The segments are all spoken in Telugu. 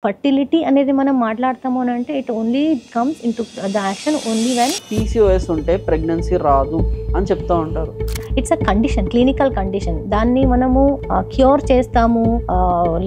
ఫర్టిలిటీ అనేది మనం మాట్లాడతాము అని అంటే it only comes in to the action only when PCOS ఉంటే ప్రెగ్నెన్సీ రాదు అని చెప్తూ ఉంటారు. It's a condition, clinical condition. దాన్ని మనము క్యూర్ చేస్తాము,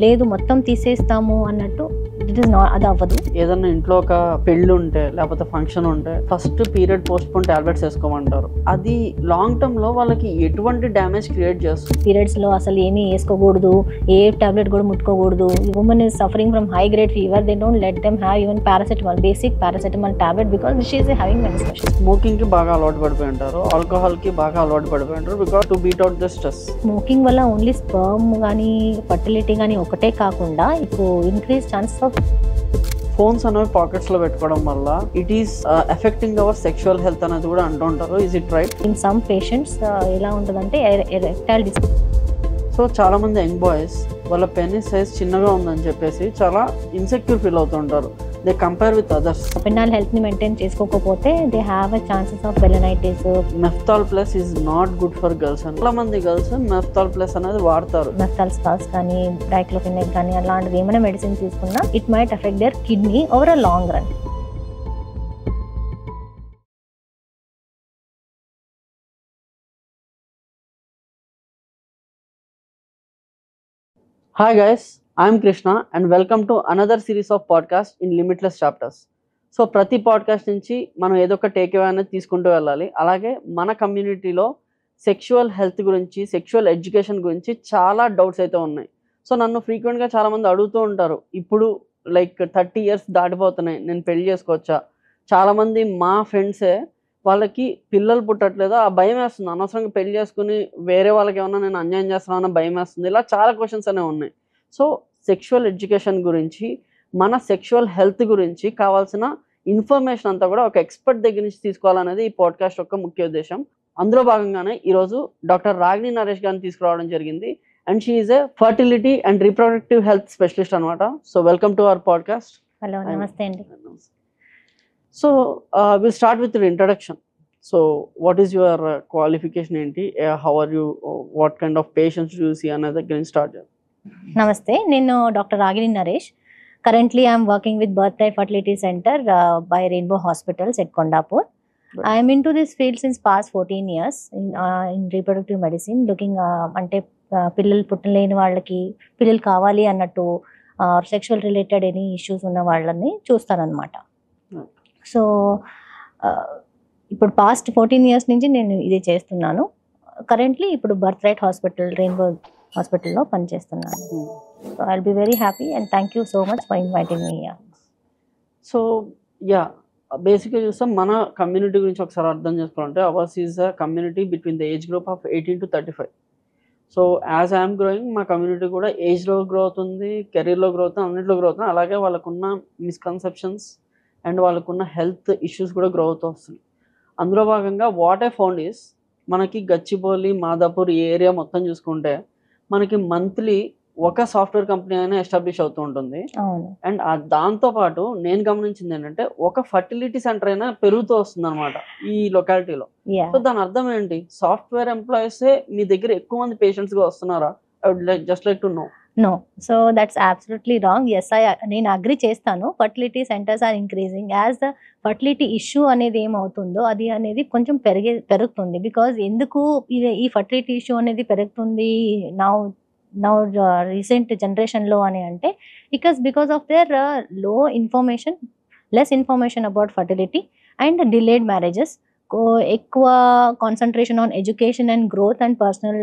లేదు మొత్తం తీసేస్తాము అన్నట్టు ఇట్ ఇస్ నాట్, అది అవ్వదు. ఏదన్నా ఇంట్లో ఒక పెళ్ళి ఉంటే లేకపోతే ఫంక్షన్ ఉంటే ఫస్ట్ పీరియడ్ పోస్ట్పోన్ టాబ్లెట్స్ వేసుకోమంటారు. అది లాంగ్ టర్మ్ లో వాళ్ళకి ఎటువంటి డ్యామేజ్ క్రియేట్ చేస్తుంది? పీరియడ్స్ లో అసలు ఏమీ వేసుకోకూడదు, ఏ టాబ్లెట్ కూడా ముట్టుకోకూడదు. Women is suffering from high grade fever, they don't let them have even paracetamol, basic paracetamol tablet, because she is having menstruation. Smoking కి బాగా అలవాటు పడిపోయి ఉంటారు, ఆల్కహాల్ కి బాగా అలవాటు పడిపోయి ఉంటారు, because to beat out the stress. Smoking వల్ల ఓన్లీ స్పర్మ్ కానీ ఫర్టిలిటీ కానీ ఒకటే కాకుండా ఇప్పుడు ఇంక్రీజ్ ఛాన్సెస్ ఆఫ్ ఫోన్స్ అనేవి పాకెట్స్ లో పెట్టుకోవడం వల్ల it is affecting our sexual health అనేది కూడా అంటూ ఉంటారు. Is it right? In some patients ఎలా ఉంటుందంటే ఎరెక్టైల్ డిస్. సో చాలా మంది యంగ్ బాయ్స్ వాళ్ళ పెనిస్ సైజ్ చిన్నగా ఉందని చెప్పేసి చాలా ఇన్సెక్యూర్ ఫీల్ అవుతుంటారు. They compare with others. Penal health ని మెయింటైన్ చేసుకోకపోతే they have a chances of balanitis. Meftal plus is not good for girls అని చాలా మంది గర్ల్స్ మెఫ్తాల్ ప్లస్ అనేది వాడతారు. మెఫ్తాల్ స్పాస్ కానీ డైక్లోఫినెక్ కానీ అలాంటివి ఏమైనా మెడిసిన్ తీసుకున్నా it might effect their kidney over a long run. Hi guys, I am Krishna and welcome to another series of podcast in Limitless Chapters. So ప్రతి పాడ్కాస్ట్ నుంచి మనం ఏదో ఒక టేక్ అవే అనేది తీసుకుంటూ వెళ్ళాలి. అలాగే మన కమ్యూనిటీలో సెక్షువల్ హెల్త్ గురించి, సెక్షువల్ ఎడ్యుకేషన్ గురించి చాలా డౌట్స్ అయితే ఉన్నాయి. సో నన్ను ఫ్రీక్వెంట్గా చాలామంది అడుగుతూ ఉంటారు, ఇప్పుడు లైక్ 30 years దాటిపోతున్నాయి, నేను పెళ్లి చేసుకోవచ్చా? చాలామంది మా ఫ్రెండ్సే వాళ్ళకి పిల్లలు పుట్టట్లేదు, ఆ భయం వేస్తుంది, అనవసరంగా పెళ్లి చేసుకుని వేరే వాళ్ళకి ఏమన్నా నేను అన్యాయం చేస్తున్నానన్న భయం వేస్తుంది. ఇలా చాలా క్వశ్చన్స్ అనేవి ఉన్నాయి. సో సెక్షువల్ ఎడ్యుకేషన్ గురించి, మన సెక్షువల్ హెల్త్ గురించి కావాల్సిన ఇన్ఫర్మేషన్ అంతా కూడా ఒక ఎక్స్పర్ట్ దగ్గర నుంచి తీసుకోవాలనేది ఈ పాడ్కాస్ట్ యొక్క ముఖ్య ఉద్దేశం. అందులో భాగంగానే ఈరోజు డాక్టర్ రాగిణి నరేష్ గారిని తీసుకురావడం జరిగింది. And she is a fertility and reproductive health specialist అనమాట. So welcome to our podcast. Hello, నమస్తే అండి. So we'll start with your introduction. So what is your qualification enti? How are you? What kind of patients do you see? Another can start. నమస్తే, నేను doctor Ragini Naresh. Currently I'm working with birth right fertility centre by rainbow hospitals at Kondapur. I'm in to this field since past 14 years in reproductive medicine, looking అంటే పిల్లలు పుట్టలేని వాళ్ళకి పిల్లలు కావాలి అన్నట్టు సెక్షువల్ రిలేటెడ్ ఎనీ ఇష్యూస్ ఉన్న వాళ్ళని చూస్తానన్నమాట. సో ఇప్పుడు పాస్ట్ 14 years నుంచి నేను ఇది చేస్తున్నాను. కరెంట్లీ ఇప్పుడు బర్త్ రైట్ హాస్పిటల్, రెయిన్బో హాస్పిటల్లో పనిచేస్తున్నాను. So I will be very happy and thank you so much for inviting me. So yeah, బేసిక్గా చూస్తాం మన కమ్యూనిటీ గురించి ఒకసారి అర్థం చేసుకోవాలంటే hours is a community between the age group of 18 to 35. So as I'm growing, మా కమ్యూనిటీ కూడా ఏజ్లో గ్రో అవుతుంది, కెరీర్లో గ్రో అవుతుంది, అన్నింటిలో గ్రో అవుతుంది. అలాగే వాళ్ళకున్న మిస్కన్సెప్షన్స్ అండ్ వాళ్ళకున్న హెల్త్ ఇష్యూస్ కూడా గ్రో అవుతూ వస్తుంది. అందులో భాగంగా వాట్ ఐ ఫౌండ్ ఈస్, మనకి గచ్చిబౌలి, మాదాపూర్ ఈ ఏరియా మొత్తం చూసుకుంటే మనకి మంత్లీ ఒక సాఫ్ట్వేర్ కంపెనీ అయినా ఎస్టాబ్లిష్ అవుతూ ఉంటుంది. అండ్ దాంతోపాటు నేను గమనించింది ఏంటంటే ఒక ఫర్టిలిటీ సెంటర్ అయినా పెరుగుతూ వస్తుంది అనమాట ఈ లొకాలిటీలో. సో దాని అర్థం ఏంటి? సాఫ్ట్వేర్ ఎంప్లాయీసే మీ దగ్గర ఎక్కువ మంది పేషెంట్స్గా వస్తున్నారా? I would just like to know. No, so that's absolutely wrong. Yes, నేను అగ్రి చేస్తాను. Fertility centres are increasing. As the fertility issue అనేది ఏమవుతుందో అది అనేది కొంచెం పెరుగుతుంది. బికాజ్ ఎందుకు ఈ ఫర్టిలిటీ ఇష్యూ అనేది పెరుగుతుంది నౌ రీసెంట్ జనరేషన్లో అని అంటే because of their low information, less information about fertility and delayed marriages. ఎక్కువ concentration on education and growth and personal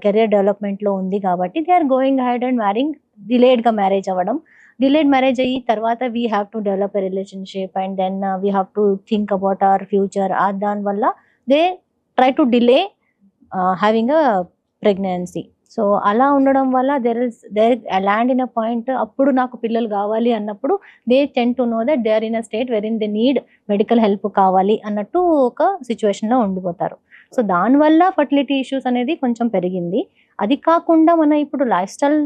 career డెవలప్మెంట్లో ఉంది కాబట్టి they are going ahead and marrying, డిలేడ్గా మ్యారేజ్ అవ్వడం. డిలేడ్ మ్యారేజ్ అయ్యి తర్వాత we have to develop a relationship and then we have to think about our future. దానివల్ల they try to delay having a pregnancy. So అలా ఉండడం వల్ల there land in a point, అప్పుడు నాకు పిల్లలు కావాలి అన్నప్పుడు they tend to know that they are in a state where in they need medical help కావాలి అన్నట్టు ఒక సిచ్యువేషన్లో ఉండిపోతారు. సో దానివల్ల ఫర్టిలిటీ ఇష్యూస్ అనేది కొంచెం పెరిగింది. అది కాకుండా మన ఇప్పుడు లైఫ్ స్టైల్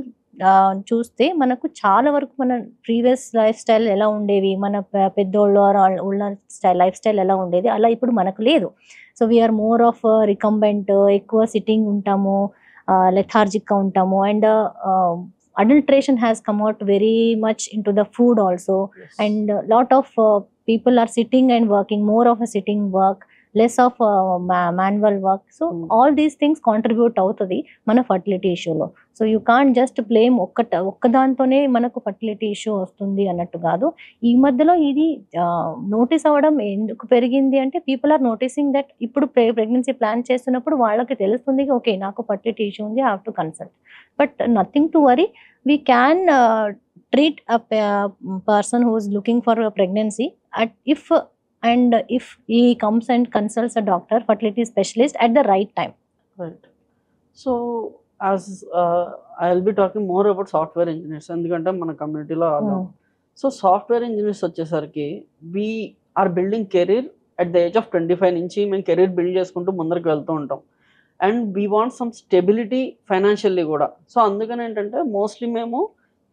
చూస్తే మనకు చాలా వరకు మన ప్రీవియస్ లైఫ్ స్టైల్ ఎలా ఉండేవి, మన పెద్దోళ్ళు ఉన్న లైఫ్ స్టైల్ ఎలా ఉండేది, అలా ఇప్పుడు మనకు లేదు. So we are more of recumbent, ఎక్కువ సిట్టింగ్ ఉంటాము, లెథార్జిక్గా ఉంటాము. And adulteration has come out very much into the food also, and a lot of people are sitting and working, more of a sitting work, less of manual work. So all these things contribute అవుతుంది మన ఫర్టిలిటీ ఇష్యూలో. So you can't just blame ఒక్కదాంతోనే మనకు ఫర్టిలిటీ ఇష్యూ వస్తుంది అన్నట్టు కాదు. ఈ మధ్యలో ఇది నోటీస్ అవ్వడం ఎందుకు పెరిగింది అంటే, పీపుల్ ఆర్ నోటీసింగ్ దట్ ఇప్పుడు ప్రెగ్నెన్సీ ప్లాన్ చేస్తున్నప్పుడు వాళ్ళకి తెలుస్తుంది, ఓకే నాకు ఫర్టిలిటీ ఇష్యూ ఉంది, I have to consult. But nothing to worry, we can treat a person who is looking for a pregnancy if he comes and consults a doctor, fertility specialist at the right time. Right. So as I'll be talking more about software engineers ఎందుకంటే మన కమ్యూనిటీలో సో సాఫ్ట్వేర్ ఇంజనీర్స్ వచ్చేసరికి we are building career at the age of 25 నుంచి మేము కెరీర్ బిల్డ్ చేసుకుంటూ ముందరికి వెళ్తూ ఉంటాం. And we want some stability financially కూడా. సో అందుకని ఏంటంటే మోస్ట్లీ మేము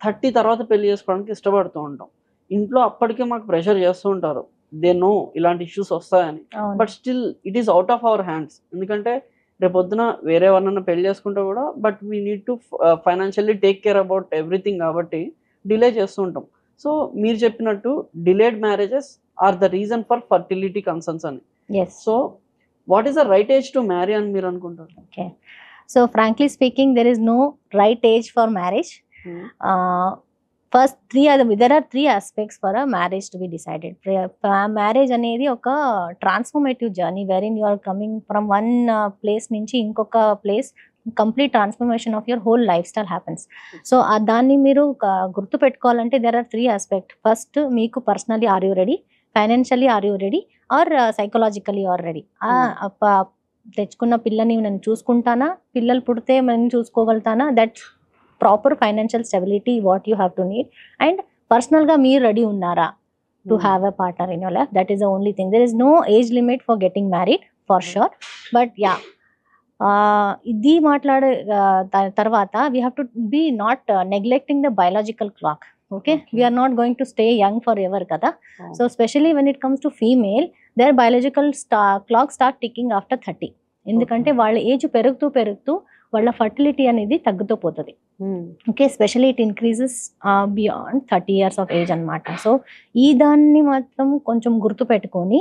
30 తర్వాత పెళ్లి చేసుకోవడానికి ఇష్టపడుతూ ఉంటాం. ఇంట్లో అప్పటికే మాకు ప్రెషర్ చేస్తూ ఉంటారు, దే నో ఇలాంటి ఇష్యూస్ వస్తాయని. But still it is out of our hands. ఎందుకంటే రేపొద్దున వేరే ఎవరినైనా పెళ్లి చేసుకుంటే కూడా but we need to financially take care about everything కాబట్టి డిలే చేస్తూ ఉంటాం. సో మీరు చెప్పినట్టు delayed marriages are the reason for fertility concerns అని. So what is the right age to marry అని మీరు అనుకుంటారు? Okay, so frankly speaking there is no right age for marriage. First there are three aspects for a marriage to be decided. Marriage అనేది ఒక transformative journey wherein you are coming from one place నుంచి ఇంకొక place, complete transformation of your whole lifestyle happens. So దాన్ని మీరు గుర్తు పెట్టుకోవాలంటే there are three aspects. First, మీకు personally are you ready, financially are you ready, or psychologically are ready. తెచ్చుకున్న పిల్లని నేను చూసుకుంటానా, పిల్లలు పుడితే నేను చూసుకోగలుగుతానా, that's proper financial stability what you have to need. And పర్సనల్గా మీరు రెడీ ఉన్నారా to have a partner in your life, that is the only thing. There is no age limit for getting married for sure. But yeah, ఇది మాట్లాడే తర్వాత we have to be not neglecting the biological clock. Okay, we're not going to stay young forever కదా. So specially when it comes to female, their biological clock start ticking after 30. ఎందుకంటే వాళ్ళ ఏజ్ పెరుగుతూ వాళ్ళ ఫర్టిలిటీ అనేది తగ్గుతూ పోతుంది. Okay, especially it increases beyond 30 years of age అనమాట. సో ఈ దాన్ని మాత్రం కొంచెం గుర్తు పెట్టుకొని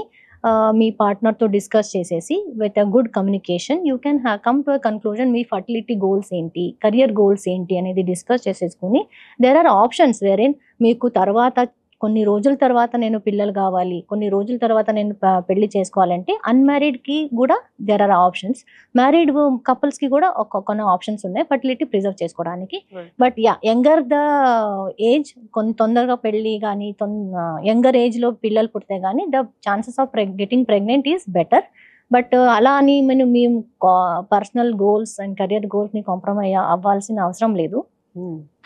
మీ పార్ట్నర్తో డిస్కస్ చేసేసి with a good communication you can come to a conclusion. Me fertility goals ఏంటి, కెరియర్ గోల్స్ ఏంటి అనేది డిస్కస్ చేసేసుకుని దేర్ ఆర్ ఆప్షన్స్ వేరేన్ మీకు తర్వాత కొన్ని రోజుల తర్వాత నేను పిల్లలు కావాలి, కొన్ని రోజుల తర్వాత నేను పెళ్లి చేసుకోవాలంటే అన్మ్యారీడ్కి కూడా దేర్ ఆర్ ఆప్షన్స్. మ్యారీడ్ కపుల్స్కి కూడా కొన్ని ఆప్షన్స్ ఉన్నాయి ఫర్టిలిటీ ప్రిజర్వ్ చేసుకోవడానికి. But yeah, younger the age, కొన్ని తొందరగా పెళ్ళి కానీ యంగర్ ఏజ్లో పిల్లలు పుడితే కానీ the chances of getting pregnant is better. But అలా అని మేము పర్సనల్ గోల్స్ అండ్ కెరియర్ గోల్స్ని కాంప్రమైజ్ అవ్వాల్సిన అవసరం లేదు.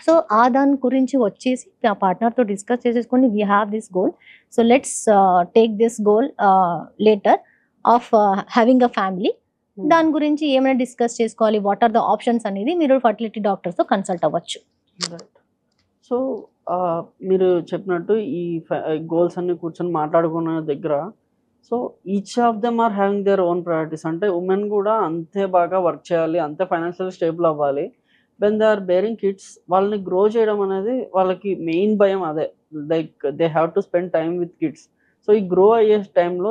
సో దాని గురించి వచ్చేసి ఆ పార్ట్నర్తో డిస్కస్ చేసేసుకొని we have this goal, so let's take this goal later of having a family. దాని గురించి ఏమైనా డిస్కస్ చేసుకోవాలి, వాట్ ఆర్ ద ఆప్షన్స్ అనేది మీరు ఫర్టిలిటీ డాక్టర్స్తో కన్సల్ట్ అవ్వచ్చు. సో మీరు చెప్పినట్టు ఈ గోల్స్ అన్ని కూర్చొని మాట్లాడుకున్న దగ్గర, so each of them are having their own priorities. అంటే ఉమెన్ కూడా అంతే బాగా వర్క్ చేయాలి, అంతే ఫైనాన్షియల్ స్టేబుల్ అవ్వాలి. When they are bearing kids, వాళ్ళని గ్రో చేయడం అనేది వాళ్ళకి మెయిన్ భయం అదే. Like they have to spend time with kids. So ఈ గ్రో అయ్యే టైంలో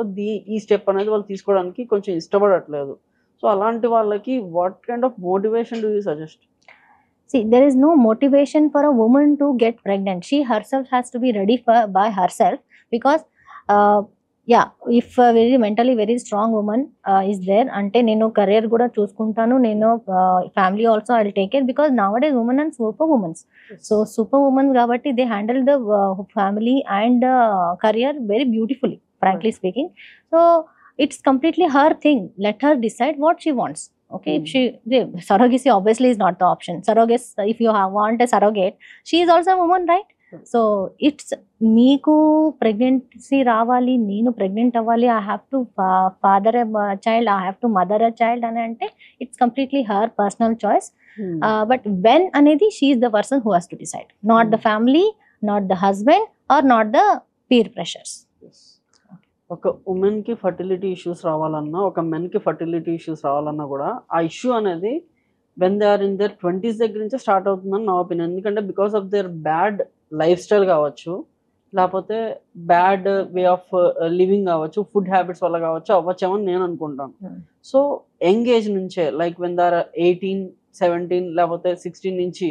ఈ స్టెప్ అనేది వాళ్ళు తీసుకోవడానికి కొంచెం ఇష్టపడట్లేదు. సో అలాంటి వాళ్ళకి what kind of motivation do you suggest? See, there is no motivation for a woman to get pregnant. She herself has to be ready by herself, because if a very mentally very strong woman is there, ante nenu career kuda chusukuntanu, nenu family also I will take care, because nowadays women are superwomen. So superwomen kabatti they handle the family and career very beautifully, frankly speaking. So it's completely her thing. Let her decide what she wants. Okay, if surrogacy obviously is not the option. Surrogacy, if you want a surrogate, she is also a woman, right? So it's మీకు ప్రెగ్నెన్సీ రావాలి, నేను ప్రెగ్నెంట్ అవ్వాలి, I have to father a child, I have to mother a child అని అంటే it's completely her personal choice. But when అనేది she is the person who has to decide, not the family, not the husband or not the peer pressures. ఒక ఉమెన్కి ఫర్టిలిటీ ఇష్యూస్ రావాలన్నా, ఒక మెన్కి ఫర్టిలిటీ ఇష్యూస్ రావాలన్నా కూడా ఆ ఇష్యూ అనేది when they are in their 20s దగ్గర నుంచే స్టార్ట్ అవుతుందని నా ఒపీనియన్. ఎందుకంటే because of their bad lifestyle కావచ్చు, లేకపోతే బ్యాడ్ వే ఆఫ్ లివింగ్ కావచ్చు, ఫుడ్ హ్యాబిట్స్ వల్ల కావచ్చు, అవ్వచ్చేమని నేను అనుకుంటాను. సో యంగ్ ఏజ్ నుంచే లైక్ వెన్ దార్ 18, 17 లేకపోతే 16 నుంచి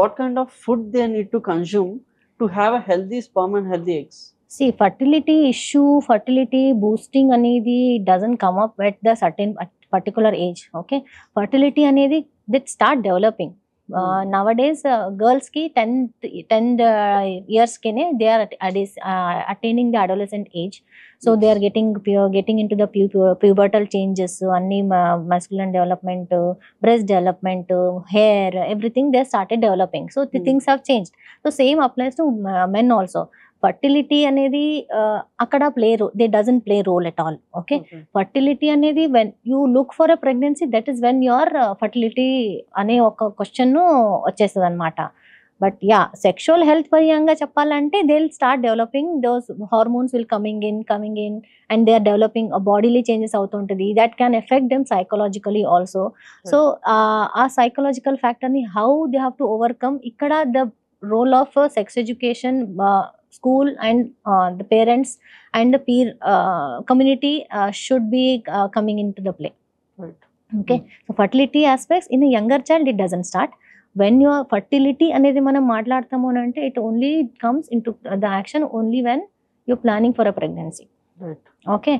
what kind of food they need to consume to have a healthy sperm and healthy eggs? See, fertility issue, fertility boosting అనేది doesn't come up at the certain particular age. Okay, fertility అనేది that start developing. Nowadays girls ki 10 years kene they are attaining the adolescent age, so they are getting into the pubertal changes, anni masculine development, breast development, hair, everything they started developing. So the things have changed. So same applies to men also. Fertility అనేది అక్కడ they doesn't play role at all. Okay, fertility అనేది when you look for a pregnancy, that is when your fertility అనే ఒక క్వశ్చన్ వచ్చేస్తుంది అనమాట. బట్ యా, సెక్షువల్ హెల్త్ పరంగా చెప్పాలంటే they will start developing, those hormones will coming in and they are developing, bodily changes అవుతుంటుంది. That can affect them psychologically also. So ఆ సైకలాజికల్ ఫ్యాక్టర్ని how they have to overcome, ఇక్కడ the role of sex education, school and the parents and the peer community should be coming into the play. Right. Okay, so fertility aspects in a younger child, it doesn't start. When your fertility అనేది మనం మాట్లాడతాము అంటే it only comes into the action only when you're planning for a pregnancy. Right. Okay,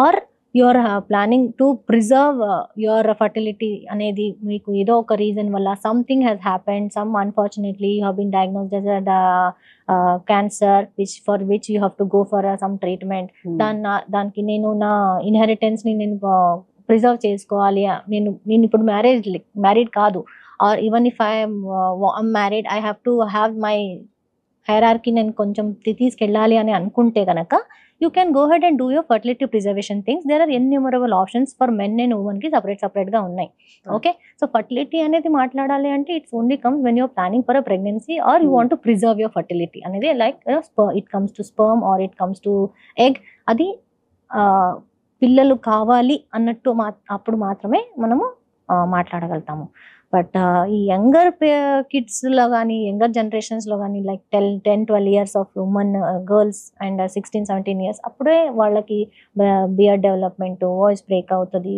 or you're planning to preserve your fertility అనేది మీకు ఏదో ఒక రీజన్ వల్ల something has happened, some unfortunately you have been diagnosed as cancer for which you have to go for some treatment. దానికి నేను నా ఇన్హెరిటెన్స్ని నేను ప్రిజర్వ్ చేసుకోవాలి, నేను ఇప్పుడు మ్యారీడ్ కాదు, or even if I'm married I have to have my hierarchy నేను కొంచెం తీసుకెళ్ళాలి అని అనుకుంటే కనుక you can go ahead and do your fertility preservation things. There are innumerable options for men and women ki separate ga unnai. Okay, so fertility anedi maatladali ante it's only comes when you're planning for a pregnancy or you want to preserve your fertility anedi, like it comes to sperm or it comes to egg, adi పిల్లలు కావాలి అన్నట్టు అప్పుడు మాత్రమే మనము మాట్లాడగలుగుతాము. బట్ ఈ యంగర్ కిడ్స్లో కానీ యంగర్ జనరేషన్స్లో కానీ like 10-12 years of women girls and 16-17 years అప్పుడే వాళ్ళకి బియర్డ్ డెవలప్మెంట్, వాయిస్ బ్రేక్ అవుతుంది,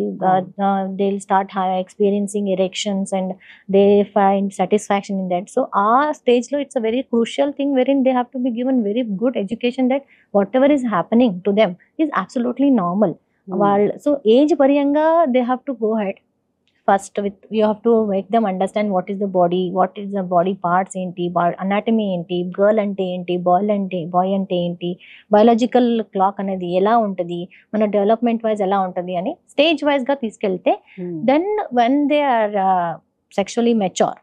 they will start experiencing erections and they find satisfaction in that. So ఆ స్టేజ్లో it's a very crucial thing wherein they have to be given very good education that whatever is happening to them is absolutely normal. వాళ్ళు సో ఏజ్ పరంగా they have to go ahead. First, you have to make them understand what is the body, what is the body parts enti, anatomy enti, girl ante enti, boy ante enti, biological clock anedi ela untadi, mana development wise ela untadi ani stage wise ga తీసుకెళ్తే then when they are sexually mature,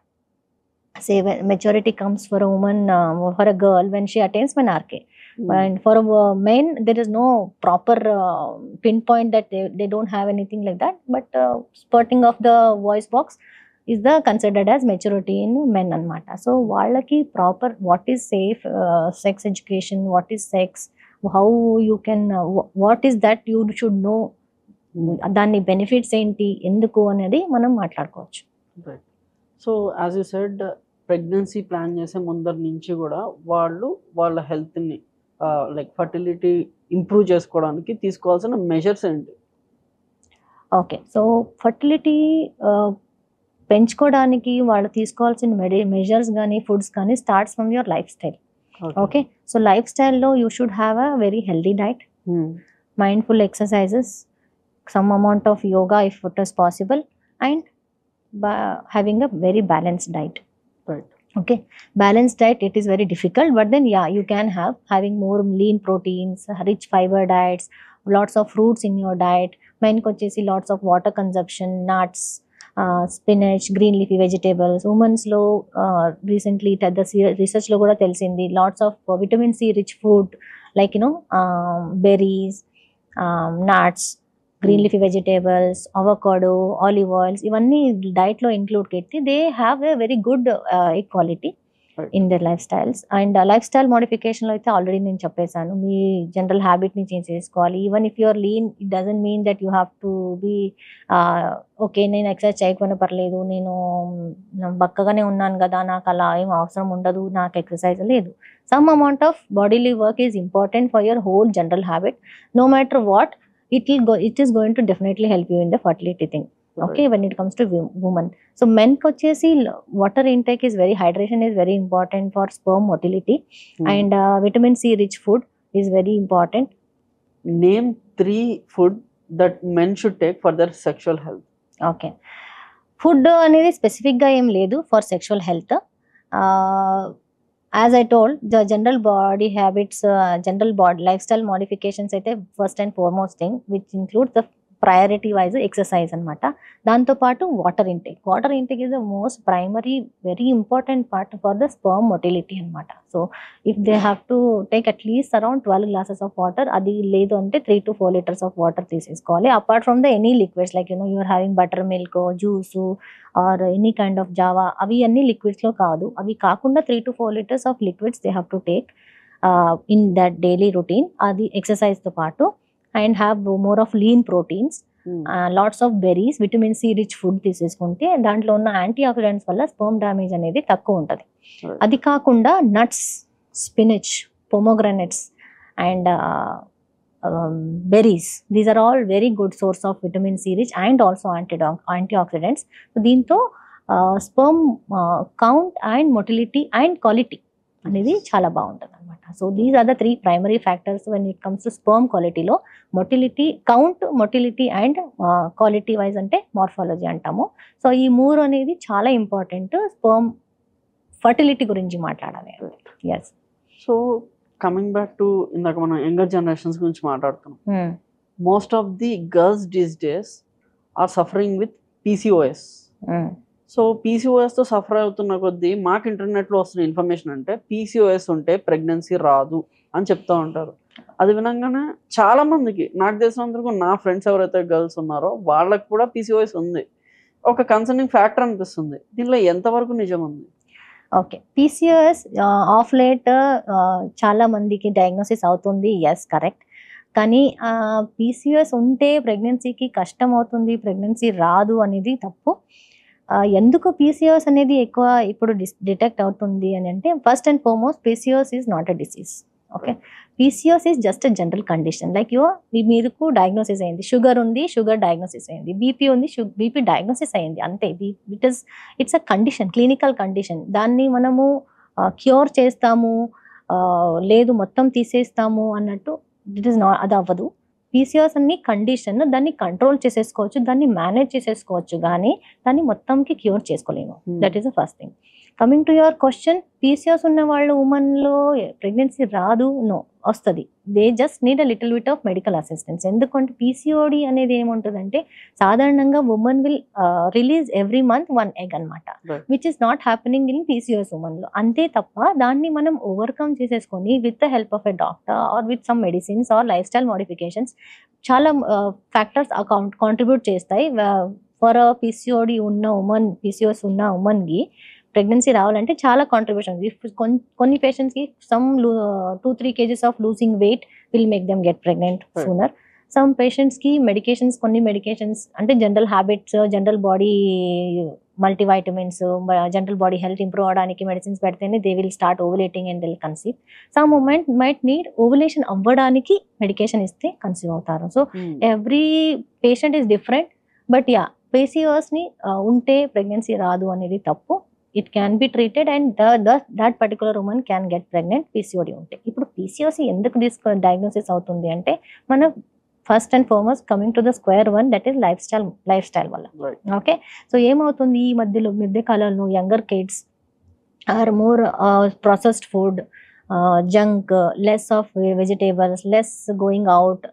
say when maturity comes for a woman, for a girl when she attains menarche. And for men there is no proper pinpoint that they don't have anything like that, but spurting of the voice box is the considered as maturity in men anamata. So vallaki proper what is safe sex education, what is sex, how you can what is that you should know, దాని బెనిఫిట్స్ ఏంటి ఎందుకు అనేది మనం మాట్లాడుకోవచ్చు. Right. So as you said pregnancy plan చేసే ముందర నుంచి కూడా వాళ్ళు వాళ్ళ హెల్త్ని లైక్ ఫర్టిలిటీ ఇంప్రూవ్ చేసుకోవడానికి తీసుకోవాల్సిన మెజర్స్ ఏంటి? ఓకే, సో ఫర్టిలిటీ పెంచుకోవడానికి వాళ్ళు తీసుకోవాల్సిన మెజర్స్ కానీ ఫుడ్స్ కానీ starts from your lifestyle. Okay, so life స్టైల్లో you should have a very healthy diet, mindful exercises, some amount of yoga if it is possible, and having a very balanced diet. Right. Okay, balanced diet, it is very difficult, but then yeah, you can have having more lean proteins, rich fiber diets, lots of fruits in your diet, main kochesi lots of water consumption, nuts, spinach, green leafy vegetables. Women's lo recently the research lo kuda telisindi, lots of vitamin C rich food like berries, nuts, green leafy vegetables, avocado, olive oils, ఇవన్నీ డైట్లో ఇంక్లూడ్ చేస్తే they have a very good egg quality. In their lifestyles. And lifestyle మోడిఫికేషన్లో అయితే ఆల్రెడీ నేను చెప్పేశాను, మీ జనరల్ హ్యాబిట్ని చేంజ్ చేసుకోవాలి. Even if you're lean, it doesn't mean that you have to be okay నేను ఎక్సర్సైజ్ చేయకపోయినా పర్లేదు, నేను బక్కగానే ఉన్నాను కదా, నాకు అలా ఏం అవసరం ఉండదు, నాకు ఎక్సర్సైజ్ లేదు. Some amount of bodily work is important for your whole general habit. No matter what, it is going to definitely help you in the fertility thing. Okay, when it comes to women. So men kochesi water intake is very, hydration is very important for sperm motility. And vitamin C rich food is very important. Name 3 food that men should take for their sexual health. Okay, food అనేది స్పెసిఫిక్ గా ఏం లేదు for sexual health. As I told, the general body habits, general body lifestyle modifications అయితే first and foremost thing, which include the priority wise exercise అనమాట. దాంతోపాటు water intake is the most primary very important part for the sperm motility అనమాట. So if they have to take at least around 12 glasses of water, అది లేదు అంటే 3 to 4 liters ఆఫ్ వాటర్ తీసేసుకోవాలి. Apart from the any liquids like you're having butter milk, juice or any kind of జావా, అవి అన్ని లిక్విడ్స్లో కాదు. అవి కాకుండా 3 to 4 liters of liquids they have to take in that daily routine, అది ఎక్సర్సైజ్తో పాటు. And have more of lean proteins, lots of berries, vitamin C rich food తీసేసుకుంటే దాంట్లో ఉన్న యాంటీ ఆక్సిడెంట్స్ వల్ల స్పర్మ్ డ్యామేజ్ అనేది తక్కువ ఉంటుంది. అది కాకుండా nuts, spinach, pomegranates and berries, these are all very good source of vitamin C rich and also antioxidants. So దీంతో sperm count and motility and quality అనేది చాలా బాగుంటుంది అనమాట. So these are the 3 primary factors when it comes to sperm qualityలో. Motility count, motility and quality wise అంటే మార్ఫాలజీ అంటాము. సో ఈ 3 అనేది చాలా ఇంపార్టెంట్ స్పర్మ్ ఫర్టిలిటీ గురించి మాట్లాడాలి. Yes. So coming back to ఇందాక మనం యంగర్ జనరేషన్స్ గురించి మాట్లాడుతున్నాం. Most of the girls these days are suffering with PCOS. So PCOSతో సఫర్ అవుతున్న కొద్దీ మాకు ఇంటర్నెట్లో వస్తున్న ఇన్ఫర్మేషన్ అంటే PCOS ఉంటే ప్రెగ్నెన్సీ రాదు అని చెప్తూ ఉంటారు. అది వినంగానే చాలా మందికి, నాకు తెలిసినందుకు నా ఫ్రెండ్స్ ఎవరైతే గర్ల్స్ ఉన్నారో వాళ్ళకి కూడా PCOS ఉంది. ఒక కన్సర్నింగ్ ఫ్యాక్టర్ అనిపిస్తుంది. దీనిలో ఎంతవరకు నిజం ఉంది? ఓకే, PCOS ఆఫ్ లేట్ చాలా మందికి డయాగ్నోసిస్ అవుతుంది. Yes, correct. కానీ PCOS ఉంటే ప్రెగ్నెన్సీకి కష్టం అవుతుంది, ప్రెగ్నెన్సీ రాదు అనేది తప్పు. ఎందుకు PCOS అనేది ఎక్కువ ఇప్పుడు డిటెక్ట్ అవుతుంది అని అంటే, first and foremost PCOS is not a disease. Okay, PCOS is just a general condition. Like మీకు డయాగ్నోసిస్ అయింది, షుగర్ ఉంది, షుగర్ డయాగ్నోసిస్ అయింది, BP ఉంది, BP డయాగ్నోసిస్ అయింది, అంతే. It's a condition, clinical condition. దాన్ని మనము క్యూర్ చేస్తాము, లేదు మొత్తం తీసేస్తాము అన్నట్టు ఇట్ ఈస్ నాట్, అది అవ్వదు. PCOS అన్ని కండిషన్, దాన్ని కంట్రోల్ చేసేసుకోవచ్చు, దాన్ని మేనేజ్ చేసేసుకోవచ్చు, కానీ దాన్ని మొత్తంకి క్యూర్ చేసుకోలేము. That is the first thing. Coming to your question, PCOS ఉన్న వాళ్ళు ఉమెన్లో ప్రెగ్నెన్సీ రాదు? నో, వస్తుంది. They just need a little bit of medical assistance. ఎందుకంటే PCOD అనేది ఏముంటుందంటే, సాధారణంగా women will release every month 1 egg అనమాట, which is not happening in PCOS ఉమెన్లో. అంతే తప్ప దాన్ని మనం ఓవర్కమ్ చేసేసుకొని with the help of a doctor or with some medicines are life style modifications, చాలా ఫ్యాక్టర్స్ కాంట్రిబ్యూట్ చేస్తాయి ఫర్ PCOD ఉన్న ఉమెన్, PCOS ఉన్న ఉమెన్కి ప్రెగ్నెన్సీ రావాలంటే చాలా కాంట్రిబ్యూషన్స్. కొన్ని పేషెంట్స్కి some 2-3 kgs of losing weight will make them get pregnant sooner. Some పేషెంట్స్కి మెడికేషన్స్, కొన్ని మెడికేషన్స్ అంటే general habits, general body multivitamins, general body health improve అవడానికి మెడిసిన్స్ పెడితేనే they will start ఓవులేటింగ్ and they will conceive. Some women might need ovulation అవ్వడానికి మెడికేషన్ ఇస్తే కన్సీవ్ అవుతారు. So every patient is different. But yeah, PCOSని ఉంటే ప్రెగ్నెన్సీ రాదు అనేది తప్పు. It can be treated and that particular women can get pregnant PCOD ఉంటే. ఇప్పుడు PCOS ఎందుకు డయాగ్నోసిస్ అవుతుంది అంటే, మన first and foremost coming to the square one, that is lifestyle వల్ల. ఓకే, సో ఏమవుతుంది ఈ మధ్య కాలంలో younger kids are more processed food, junk, less of vegetables, less going out,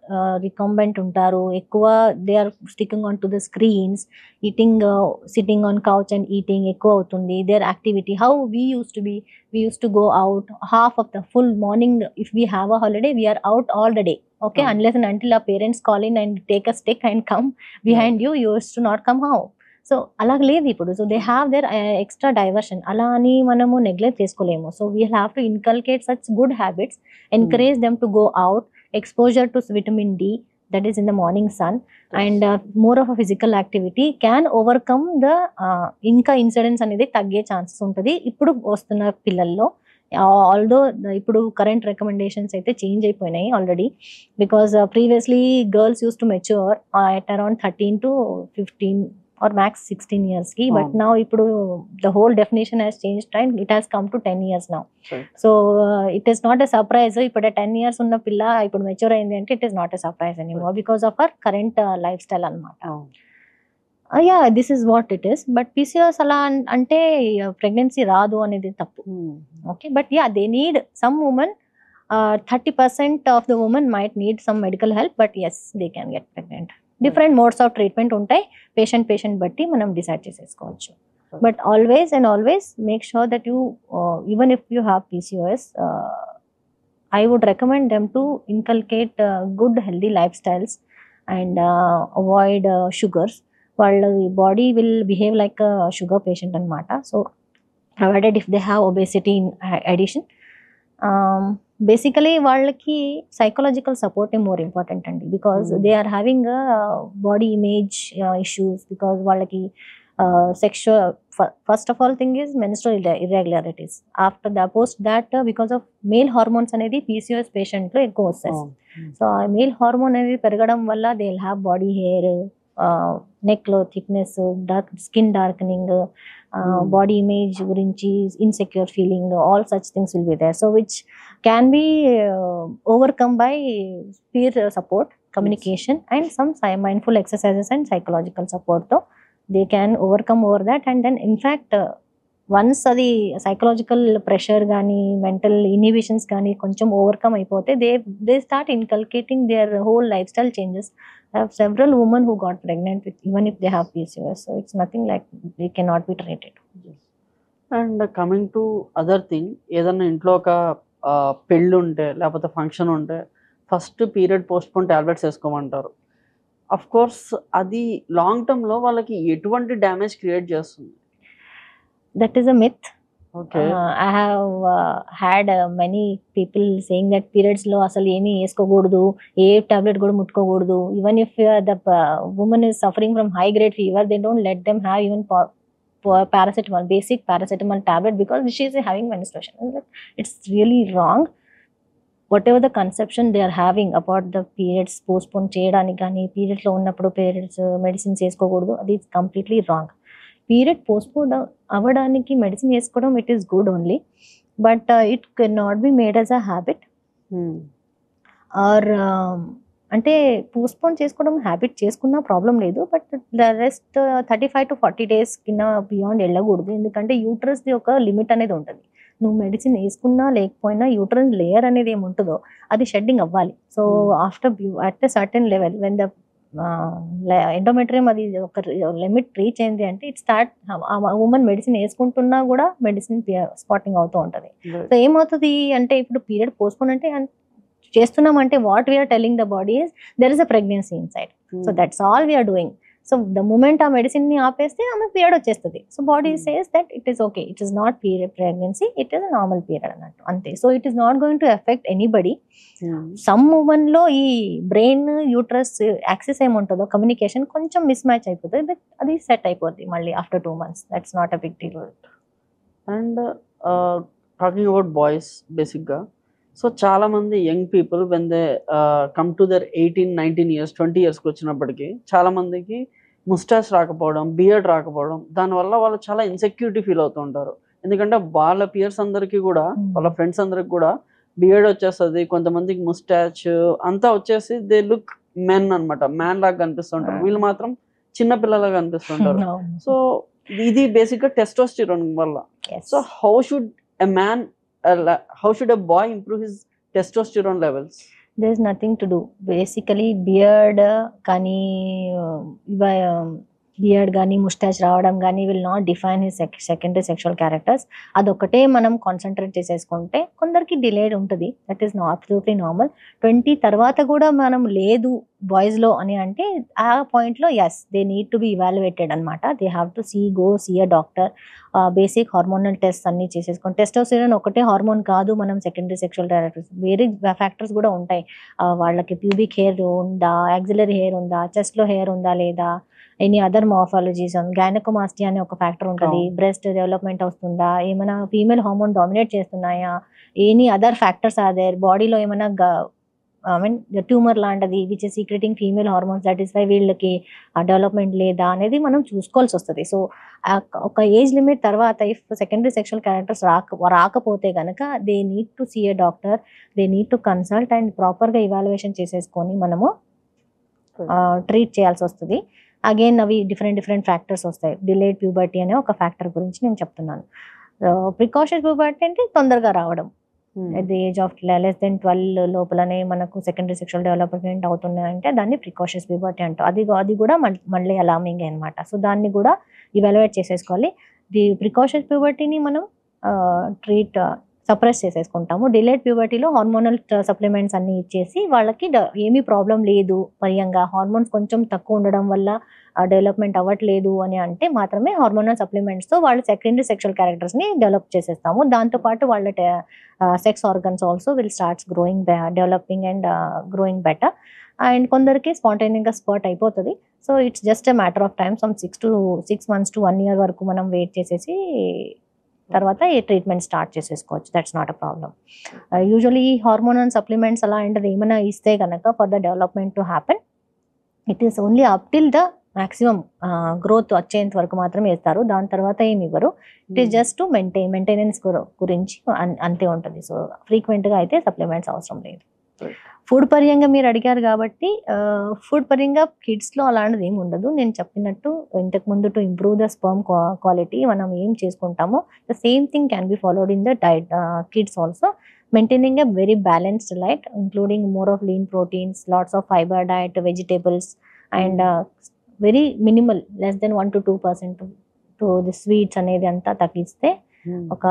recumbent ఉంటారు ఎక్కువ. They are sticking on to the screens, eating, sitting on couch and eating ఎక్కువ అవుతుంది. Their activity, how we use to go out half of the full morning. If we have a holiday, we are out all the day. Okay, unless and until our parents call in and take a stick and come behind you, you used to not come home. So అలా లేదు ఇప్పుడు. So they have their extra diversion. అలా అని మనము నెగ్లెక్ట్ చేసుకోలేము. So we have to inculcate such good habits, encourage them to go out, exposure to vitamin D, that is in the morning sun, and more of a physical activity can overcome the ఇంకా ఇన్సిడెంట్స్ అనేది తగ్గే ఛాన్సెస్ ఉంటుంది ఇప్పుడు వస్తున్న పిల్లల్లో. ఆల్దో ఇప్పుడు కరెంట్ రికమెండేషన్స్ అయితే చేంజ్ అయిపోయినాయి already, because previously girls use to mature at around 13 to 15 or max 16 years ki, but now ఇప్పుడు the whole definition has changed and it has come to 10 years now. So it is not a surprise ఇప్పుడు 10 years ఉన్న పిల్ల ఇప్పుడు మెచ్యూర్ అయింది అంటే it is not a surprise anymore because of our current lifestyle అన్నమాట. Yeah this is what it is. But PCOS అలా అంటే ప్రెగ్నెన్సీ రాదు అనేది తప్పు. Okay, but yeah they need some women, 30% of the women might need some medical help, but yes they can get pregnant. Different modes of treatment ఉంటాయి, పేషెంట్ బట్టి మనం డిసైడ్ చేసేసుకోవచ్చు. But always and always make sure that you, even if you have PCOS, I would recommend them to inculcate good healthy lifestyles and avoid sugars. వాళ్ళ body will behave like sugar patient అనమాట. So provided if they have obesity in addition. Basically వాళ్ళకి సైకలాజికల్ సపోర్టే మోర్ ఇంపార్టెంట్ అండి, because they are having body image issues, because వాళ్ళకి sexual, first of all thing is menstrual irregularities. After that, post that, because of male hormones అనేది PCOS patient లో ఎక్కువ వస్తాయి. సో ఆ మేల్ హార్మోన్ అనేది పెరగడం వల్ల they will have body hair, neck లో thickness, dark skin darkening, body image గురించి insecure feeling, all such things will be there. So which can be overcome by peer support, communication and some mindful exercises and psychological support తో they can overcome over that. And then in fact once adi psychological pressure gaani mental inhibitions gaani koncham overcome అయిపోతే they start inculcating their whole lifestyle changes. I have several women who got pregnant with, even if they have PCOS, so it's nothing like they cannot be treated. And coming to other thing, ఏదన్నా ఇంట్లో ఒక పెళ్ళి ఉంటే లేకపోతే ఫంక్షన్ ఉంటే ఫస్ట్ పీరియడ్ పోస్ట్పోన్ టాబ్లెట్స్ వేసుకోమంటారు. అఫ్ కోర్స్ అది లాంగ్ టర్మ్ లో వాళ్ళకి ఎటువంటి డ్యామేజ్ క్రియేట్ చేస్తుంది? That is a myth. Okay. I have had many people saying that periods లో అసలు ఏమీ వేసుకోకూడదు, ఏ టాబ్లెట్ కూడా ముట్టుకోకూడదు. Even if the woman is suffering from high grade fever, they don't let them have even paracetamol, basic paracetamol tablet, because she is having menstruation. It's really wrong. Whatever the conception they are having about the periods postpone చేయడానికి కానీ పీరియడ్స్ లో ఉన్నప్పుడు పీరియడ్స్ మెడిసిన్స్ వేసుకోకూడదు, అది కంప్లీట్లీ రాంగ్. పీరియడ్ పోస్ట్పోన్ అవ్వడానికి మెడిసిన్ వేసుకోవడం it is good only, but it can not be made as a habit. Or అంటే పోస్ట్పోన్ చేసుకోవడం హ్యాబిట్ చేసుకున్నా ప్రాబ్లం లేదు, but the rest 35 to 40 days కింద బియాండ్ వెళ్ళకూడదు. ఎందుకంటే యూట్రస్ది ఒక లిమిట్ అనేది ఉంటుంది. నువ్వు మెడిసిన్ వేసుకున్నా లేకపోయినా యూట్రస్ లేయర్ అనేది ఏముంటుందో అది షెడ్డింగ్ అవ్వాలి. So after at a certain level when the endometrium అది ఒక లిమిట్ రీచ్ అయింది అంటే ఇట్ స్టార్ట్, ఉమెన్ మెడిసిన్ వేసుకుంటున్నా కూడా మెడిసిన్ స్పాటింగ్ అవుతూ ఉంటుంది. సో ఏమవుతుంది అంటే ఇప్పుడు పీరియడ్ పోస్ట్పోన్ అంటే చేస్తున్నాం అంటే what we are telling the body is there is a pregnancy inside. So that's all we are doing. So the moment ఆ మెడిసిన్ ని ఆపేస్తే ఆమె పీరియడ్ వచ్చేస్తుంది. So body says that it is okay, it is not period pregnancy, it is normal period అన్నట్టు అంతే. So it is not going to effect anybody. Some women లో ఈ బ్రెయిన్ యూట్రస్ యాక్సెస్ ఏముంటుందో కమ్యూనికేషన్ కొంచెం మిస్ మ్యాచ్ అయిపోతుంది, బట్ అది సెట్ అయిపోద్ది మళ్ళీ after 2 months. That's not a big deal. And talking about boys బేసిక్గా, సో చాలా మంది young people when they come to their 18, 19 years, 20 yearsకి వచ్చినప్పటికీ చాలా మందికి ముస్టాచ్ రాకపోవడం, బియర్డ్ రాకపోవడం, దానివల్ల వాళ్ళు చాలా ఇన్సెక్యూరిటీ ఫీల్ అవుతూ ఉంటారు. ఎందుకంటే వాళ్ళ పియర్స్ అందరికీ కూడా, వాళ్ళ ఫ్రెండ్స్ అందరికి కూడా బియర్డ్ వచ్చేస్తుంది, కొంతమందికి ముస్టాచ్ అంతా వచ్చేసి దే లుక్ మెన్ అనమాట, మ్యాన్ లాగా కనిపిస్తుంటారు. వీళ్ళు మాత్రం చిన్న పిల్లలాగా కనిపిస్తుంటారు. సో ఇది బేసిక్గా టెస్టోస్టిరోన్ వల్ల. So how should a boy improve his testosterone levels? There is nothing to do. Basically beard కానీ బియర్డ్ కానీ ముస్టాచ్ రావడం కానీ will not define his secondary sexual characters. అదొకటే మనం కాన్సన్ట్రేట్ చేసేసుకుంటే కొందరికి డిలేడ్ ఉంటుంది, దట్ ఈస్ అబ్సల్యూట్లీ నార్మల్. 20 తర్వాత కూడా మనం లేదు బాయ్స్లో అని అంటే ఆ పాయింట్లో yes they need to be evaluated అనమాట. They have to go see a doctor. Basic hormonal test అన్ని చేసేసుకోండి. టెస్టోస్టెరాన్ ఒకటే హార్మోన్ కాదు మనం సెకండరీ సెక్షువల్ క్యారెక్టర్స్, వేరే ఫ్యాక్టర్స్ కూడా ఉంటాయి. వాళ్ళకి ప్యూబిక్ హెయిర్ ఉందా, యాక్సిలరీ హెయిర్ ఉందా, చెస్ట్లో హెయిర్ ఉందా లేదా, ఎనీ అదర్ మార్ఫాలజీస్, గైనకోమాస్టియా అనే ఒక ఫ్యాక్టర్ ఉంటుంది, బ్రెస్ట్ డెవలప్మెంట్ వస్తుందా, ఏమైనా ఫీమేల్ హార్మోన్ డామినేట్ చేస్తున్నాయా, any other factors are there, బాడీలో ఏమైనా ట్యూమర్ లాంటిది which is secreting female hormones, that is why వీళ్ళకి డెవలప్మెంట్ లేదా అనేది మనం చూసుకోవాల్సి వస్తుంది. సో ఒక ఏజ్ లిమిట్ తర్వాత ఇఫ్ సెకండరీ సెక్షువల్ క్యారెక్టర్స్ రాకపోతే కనుక they need to see a doctor, they need to consult and ప్రాపర్గా ఇవాల్యుయేషన్ చేసేసుకొని మనము ట్రీట్ చేయాల్సి వస్తుంది. అగైన్ అవి డిఫరెంట్ ఫ్యాక్టర్స్ వస్తాయి. డిలేడ్ ప్యూబర్టీ అనే ఒక ఫ్యాక్టర్ గురించి నేను చెప్తున్నాను. ప్రికాషన్స్ ప్యూబర్టీ అంటే తొందరగా రావడం, at the age of less than 12 లోపలనే మనకు సెకండరీ సెక్షువల్ డెవలప్మెంట్ అవుతున్నాయంటే దాన్ని ప్రికాషన్స్ ప్యూబర్టీ అంటారు. అది కూడా మళ్ళీ అలార్మింగ్ అనమాట. సో దాన్ని కూడా ఇవాల్యుయేట్ చేసేసుకోవాలి. ది ప్రికాషన్స్ ప్యూబర్టీని మనం సప్రెస్ చేసేసుకుంటాము. డిలేడ్ ప్యూబర్టీలో హార్మోనల్ సప్లిమెంట్స్ అన్ని ఇచ్చేసి వాళ్ళకి ఏమీ ప్రాబ్లం లేదు, పర్యంగా హార్మోన్స్ కొంచెం తక్కువ ఉండడం వల్ల డెవలప్మెంట్ అవ్వట్లేదు అని అంటే మాత్రమే హార్మోనల్ సప్లిమెంట్స్తో వాళ్ళు సెకండరీ సెక్షువల్ క్యారెక్టర్స్ని డెవలప్ చేసేస్తాము. దాంతోపాటు వాళ్ళ sex organs also will starts developing and growing better. And కొందరికి స్పాంటేనియస్గా స్పర్ట్ అయిపోతుంది. So it's just a matter of time, 6 months to 1 year వరకు మనం వెయిట్ చేసేసి తర్వాత ఈ ట్రీట్మెంట్ స్టార్ట్ చేసేసుకోవచ్చు. That's not a problem. Usually hormonal supplements అలాంటిది ఏమైనా ఇస్తే కనుక for the development to happen it is only up till the maximum growth వచ్చేంత వరకు మాత్రమే ఇస్తారు. దాని తర్వాత ఏమి ఇవ్వరు. It is just to maintenance గురించి అంతే ఉంటుంది. సో ఫ్రీక్వెంట్గా అయితే సప్లిమెంట్స్ అవసరం లేదు. ఫుడ్ పరంగా మీరు అడిగారు కాబట్టి ఫుడ్ పరంగా కిడ్స్లో అలాంటిది ఏమి ఉండదు. నేను చెప్పినట్టు ఇంతకుముందు to improve the sperm quality మనం ఏం చేసుకుంటామో the same thing can be followed in the diet kids also. Maintaining a very balanced diet, including more of lean proteins, lots of fiber diet, vegetables, and very minimal, less than 1 to 2% to the sweets అనేది అంతా తగ్గిస్తే ఒక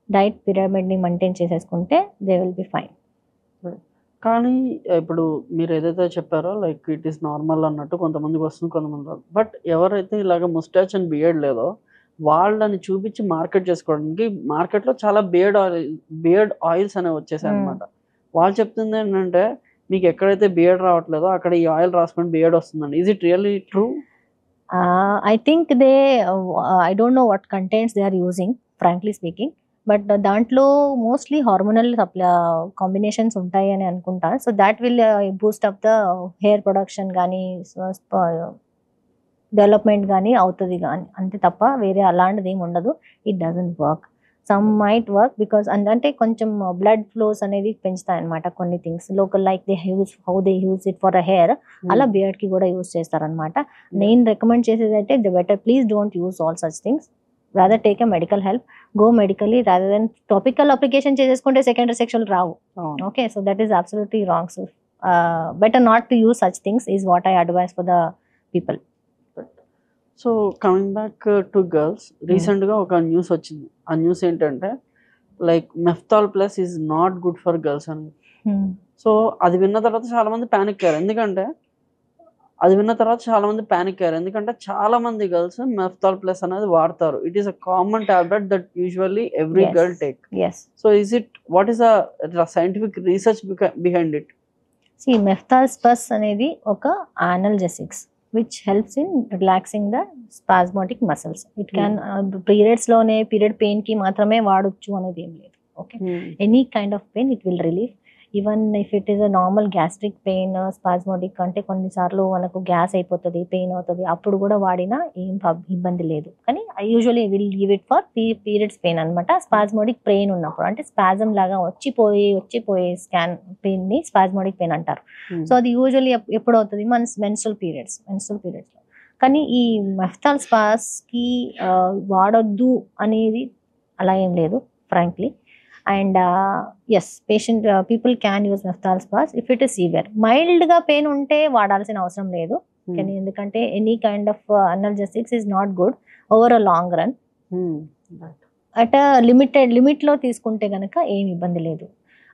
డైట్ పిరమిడ్ని మెయింటైన్ చేసేసుకుంటే దే విల్ బి ఫైన్. కానీ ఇప్పుడు మీరు ఏదైతే చెప్పారో లైక్ ఇట్ ఈస్ నార్మల్ అన్నట్టు కొంతమందికి వస్తుంది, కొంతమంది రాదు. బట్ ఎవరైతే ఇలాగ ముస్టాచ్ అండ్ బియర్డ్ లేదో వాళ్ళని చూపించి మార్కెట్ చేసుకోవడానికి మార్కెట్లో చాలా బియర్డ్ ఆయిల్స్ అనేవి వచ్చేసాయి అనమాట. వాళ్ళు చెప్తుంది ఏంటంటే మీకు ఎక్కడైతే బియర్డ్ రావట్లేదో అక్కడ ఈ ఆయిల్ రాసుకొని బియర్డ్ వస్తుందండి. Is it really true? I think I don't know what contents they are using, frankly speaking. But దాంట్లో మోస్ట్లీ హార్మోనల్ కాంబినేషన్స్ ఉంటాయి అని అనుకుంటా. So that will Boost up the hair production కానీ డెవలప్మెంట్ కానీ అవుతుంది కానీ అంతే తప్ప వేరే అలాంటిది ఏమి ఉండదు. It doesn't work. Some might work because అంటే కొంచెం బ్లడ్ ఫ్లోస్ అనేది పెంచుతాయి అనమాట కొన్ని things. Local like how they use it for a hair, అలా బియర్డ్కి కూడా యూజ్ చేస్తారనమాట. నేను రికమెండ్ చేసేది అయితే the better please don't use all such things. rather take a medical help, go medically rather than topical application చేసుకుంటే secondary sexual Rao. Okay, so that is absolutely wrong. So better not to use such things is what I advise for the people. So coming back to girls, రీసెంట్గా ఒక న్యూస్ వచ్చింది. ఆ న్యూస్ ఏంటంటే like Meftal plus is not good for girls అని. సో అది విన్న తర్వాత చాలా మంది ప్యానిక్ అయ్యారు. ఎందుకంటే చాలా మంది గర్ల్స్ మెఫ్తాల్ ప్లస్ అనేది వాడతారు. It is a common tablet that usually every girl take. So is it, what is the scientific research behind it? See, Meftal plus అనేది ఒక అనల్జెసిక్స్ which helps in relaxing the spasmodic muscles. It can periods లోనే పీరియడ్ పెయిన్ కి మాత్రమే వాడొచ్చు అనేది ఏం లేదు. Okay, any kind of pain it will relieve. Even if it is a normal gastric pain, spasmodic అంటే కొన్నిసార్లు మనకు గ్యాస్ అయిపోతుంది, పెయిన్ అవుతుంది, అప్పుడు కూడా వాడినా ఏం ఇబ్బంది లేదు. కానీ usually will give it for periods pain అనమాట. స్పాస్మోడిక్ పెయిన్ ఉన్నప్పుడు అంటే స్పాజమ్ లాగా వచ్చిపోయే స్కాన్ పెయిన్ ని స్పాస్మోడిక్ పెయిన్ అంటారు. సో అది యూజువల్లీ ఎప్పుడు అవుతుంది? మెన్స్ట్రల్ పీరియడ్స్ లో. కానీ ఈ మెఫ్తాల్ స్పాస్కి వాడొద్దు అనేది అలా ఏం లేదు frankly. And yes, people can use Meftal స్పాస్ if it is severe. మైల్డ్గా pain ఉంటే వాడాల్సిన అవసరం లేదు. కానీ ఎందుకంటే any kind of అనల్జెసిక్స్ is not good over a long run. At లిమిట్లో తీసుకుంటే గనక ఏం ఇబ్బంది లేదు.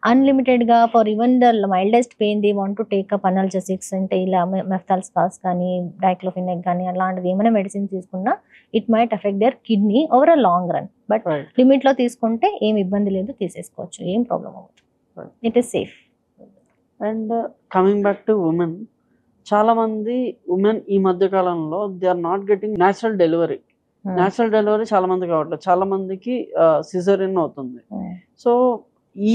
అన్లిమిటెడ్గా for even the మైల్డెస్ట్ pain they want to take up అనల్జెసిక్స్ అంటే ఇలా మెఫ్తాల్స్పాస్ కానీ డైక్లోఫినెక్ కానీ అలాంటిది ఏమైనా మెడిసిన్ తీసుకున్నా it might effect their kidney over a long run. But లిమిట్లో తీసుకుంటే ఏం ఇబ్బంది లేదు, తీసేసుకోవచ్చు, ఏం ప్రాబ్లం అవ్వదు. It is safe. And coming back to women, చాలా మంది ఉమెన్ ఈ మధ్య కాలంలో they are not getting natural delivery. Natural delivery చాలా మంది కావట్లేదు, చాలా మందికి సిజేరియన్ అవుతుంది. సో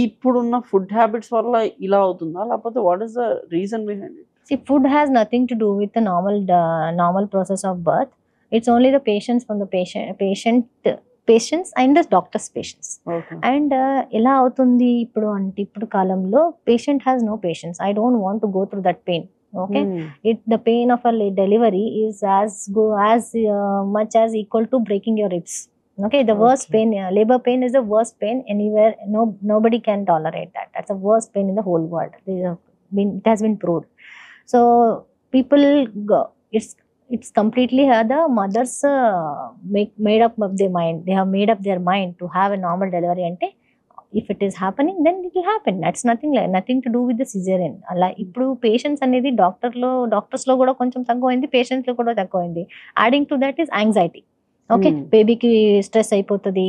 ఇప్పుడున్న ఫుడ్ హ్యాబిట్స్ వల్ల ఇలా అవుతుందా, లేకపోతే what is the reason behind it? See, food has nothing to do with the normal process of birth. It's only the patients from the patients and the doctor's patients. Okay. And ఎలా అవుతుంది ఇప్పుడు అంటే ఇప్పుడు కాలంలో patient has no patience. I don't want to go through that pain. Okay. The pain of a delivery is as much as equal to breaking your ribs. Okay, the worst pain, labor pain is the worst pain anywhere. Nobody can tolerate that. That's the worst pain in the whole world. It has been proved. So people it's completely the mothers made up of their mind. They have made up their mind to have a normal delivery. Ante if it is happening, then it will happen. That's nothing to do with the cesarean. అలా ఇప్పుడు పేషెంట్స్ అనేది డాక్టర్స్ లో కూడా కొంచెం తక్కువైంది, పేషెంట్స్ లో కూడా తక్కువైంది. Adding to that is anxiety. Okay, బేబీకి స్ట్రెస్ అయిపోతుంది.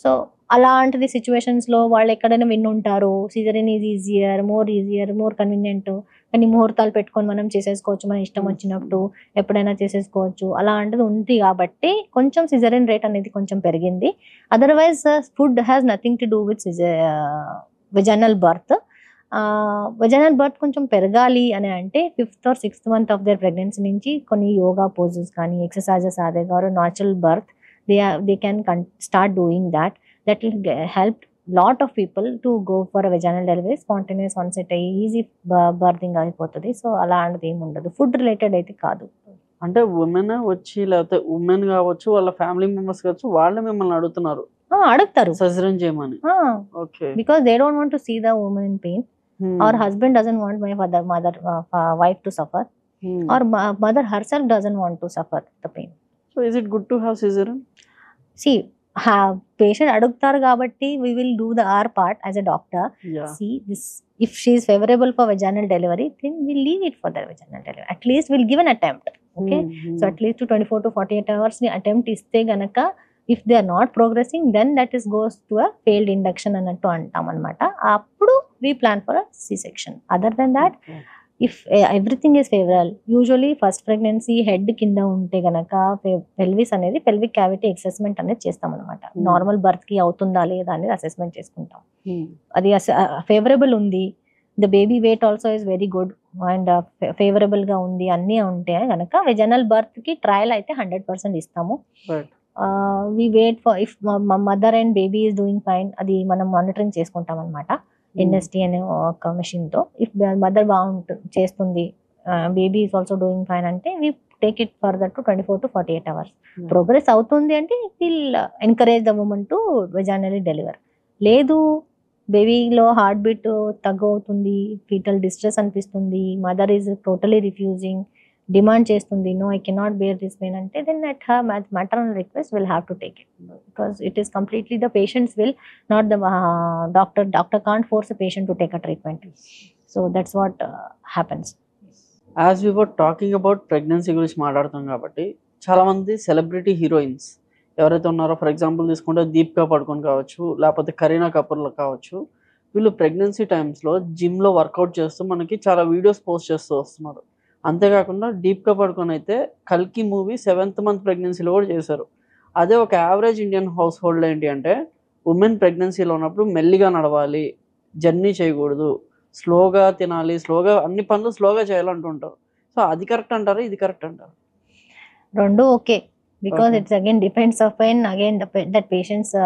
సో అలాంటిది సిచ్యువేషన్స్ లో వాళ్ళు ఎక్కడైనా విన్నుంటారు caesarean is easier, more convenient, కానీ ముహూర్తాలు పెట్టుకొని మనం చేసేసుకోవచ్చు, మన ఇష్టం వచ్చినప్పుడు ఎప్పుడైనా చేసేసుకోవచ్చు, అలాంటిది ఉంది. కాబట్టి కొంచెం సిజరీన్ రేట్ అనేది కొంచెం పెరిగింది. Otherwise food has nothing to do with vaginal birth. Vaginal birth కొంచెం పెరగాలి అని అంటే 5th or 6th month of their pregnancy నుంచి కొన్ని యోగా పోజెస్ కానీ ఎక్సర్సైజెస్ అదే గారు natural birth they can start doing that will help lot of people to go for vaginal delivery. Spontaneous onset అయ్యి ఈజీ బర్తింగ్ అయిపోతుంది. సో అలాంటిది ఏమి ఉండదు, ఫుడ్ రిలేటెడ్ అయితే కాదు. అంటే ఉమెన్ వచ్చి లేకపోతే ఉమెన్ కావచ్చు వాళ్ళ ఫ్యామిలీ మెంబర్స్ కావచ్చు వాళ్ళు మిమ్మల్ని అడుగుతారు సిజరీన్ చేయమని. Okay, because they don't want to see the women in pain. Our husband doesn't want my wife to suffer, or mother herself doesn't want to suffer the pain. So is it good to have cesarean? See, patient aduktaru kabatti we will do our part as a doctor. Yeah. See, this if she is favorable for vaginal delivery, then we'll leave it for the vaginal delivery. At least we'll give an attempt. Okay, so at least to 24 to 48 hours ni attempt iste ganaka if they are not progressing, then that is goes to a failed induction అన్నట్టు అంటాం అనమాట. అప్పుడు we plan for a C-section. Other than that, if everything is favorable, usually first pregnancy head కింద ఉంటే గనక pelvis అనేది pelvic cavity assessment అనేది చేస్తాం అనమాట. నార్మల్ బర్త్ కి అవుతుందా లేదా అనేది అసెస్మెంట్ చేసుకుంటాం. అది ఫేవరబుల్ ఉంది, the baby wait also is very good and favourable గా ఉంది అన్నీ ఉంటే గనక వెజనల్ బర్త్ కి ట్రయల్ అయితే 100% ఇస్తాము. We wait for if mother and baby is doing fine, అది మనం మానిటరింగ్ చేసుకుంటాం అనమాట NST అనే ఒక మెషిన్ తో. ఇఫ్ మదర్ చేస్తుంది, baby is also doing fine అంటే we take it further to 24 to 48 hours. Progress అవుతుంది అంటే will encourage the women to vaginally deliver. లేదు బేబీలో హార్ట్ బీట్ తగ్గవుతుంది, ఫీటల్ డిస్ట్రెస్ అనిపిస్తుంది, mother is totally refusing, demand చేస్తుంది, no I cannot bear this pain అంటే then at her maternal request will have to take it, because it is completely the patient's will, not the doctor can't force a patient to take a treatment. So that's what happens. As we were talking about pregnancy గురించి మాట్లాడుతాం కాబట్టి చాలా మంది సెలబ్రిటీ హీరోయిన్స్ ఎవరైతే ఉన్నారో, ఫర్ ఎగ్జాంపుల్ తీసుకుంటే దీపికా పడుకోన్ కావచ్చు, లేకపోతే కరీనా కపూర్లో కావచ్చు, వీళ్ళు ప్రెగ్నెన్సీ టైమ్స్లో జిమ్లో వర్కౌట్ చేస్తూ మనకి చాలా వీడియోస్ పోస్ట్ చేస్తూ వస్తున్నారు. అంతేకాకుండా దీపికా పడుకోన్ అయితే కల్కి మూవీ 7th month ప్రెగ్నెన్సీలో కూడా చేశారు. అదే ఒక యావరేజ్ ఇండియన్ హౌస్ హోల్డ్ ఏంటి అంటే ఉమెన్ ప్రెగ్నెన్సీలో ఉన్నప్పుడు మెల్లిగా నడవాలి, జర్నీ చేయకూడదు, స్లోగా తినాలి, స్లోగా అన్ని పనులు స్లోగా చేయాలంటుంటారు. సో అది కరెక్ట్ అంటారు, ఇది కరెక్ట్ అంటారు? రెండు okay, because it's again depends upon again that patient's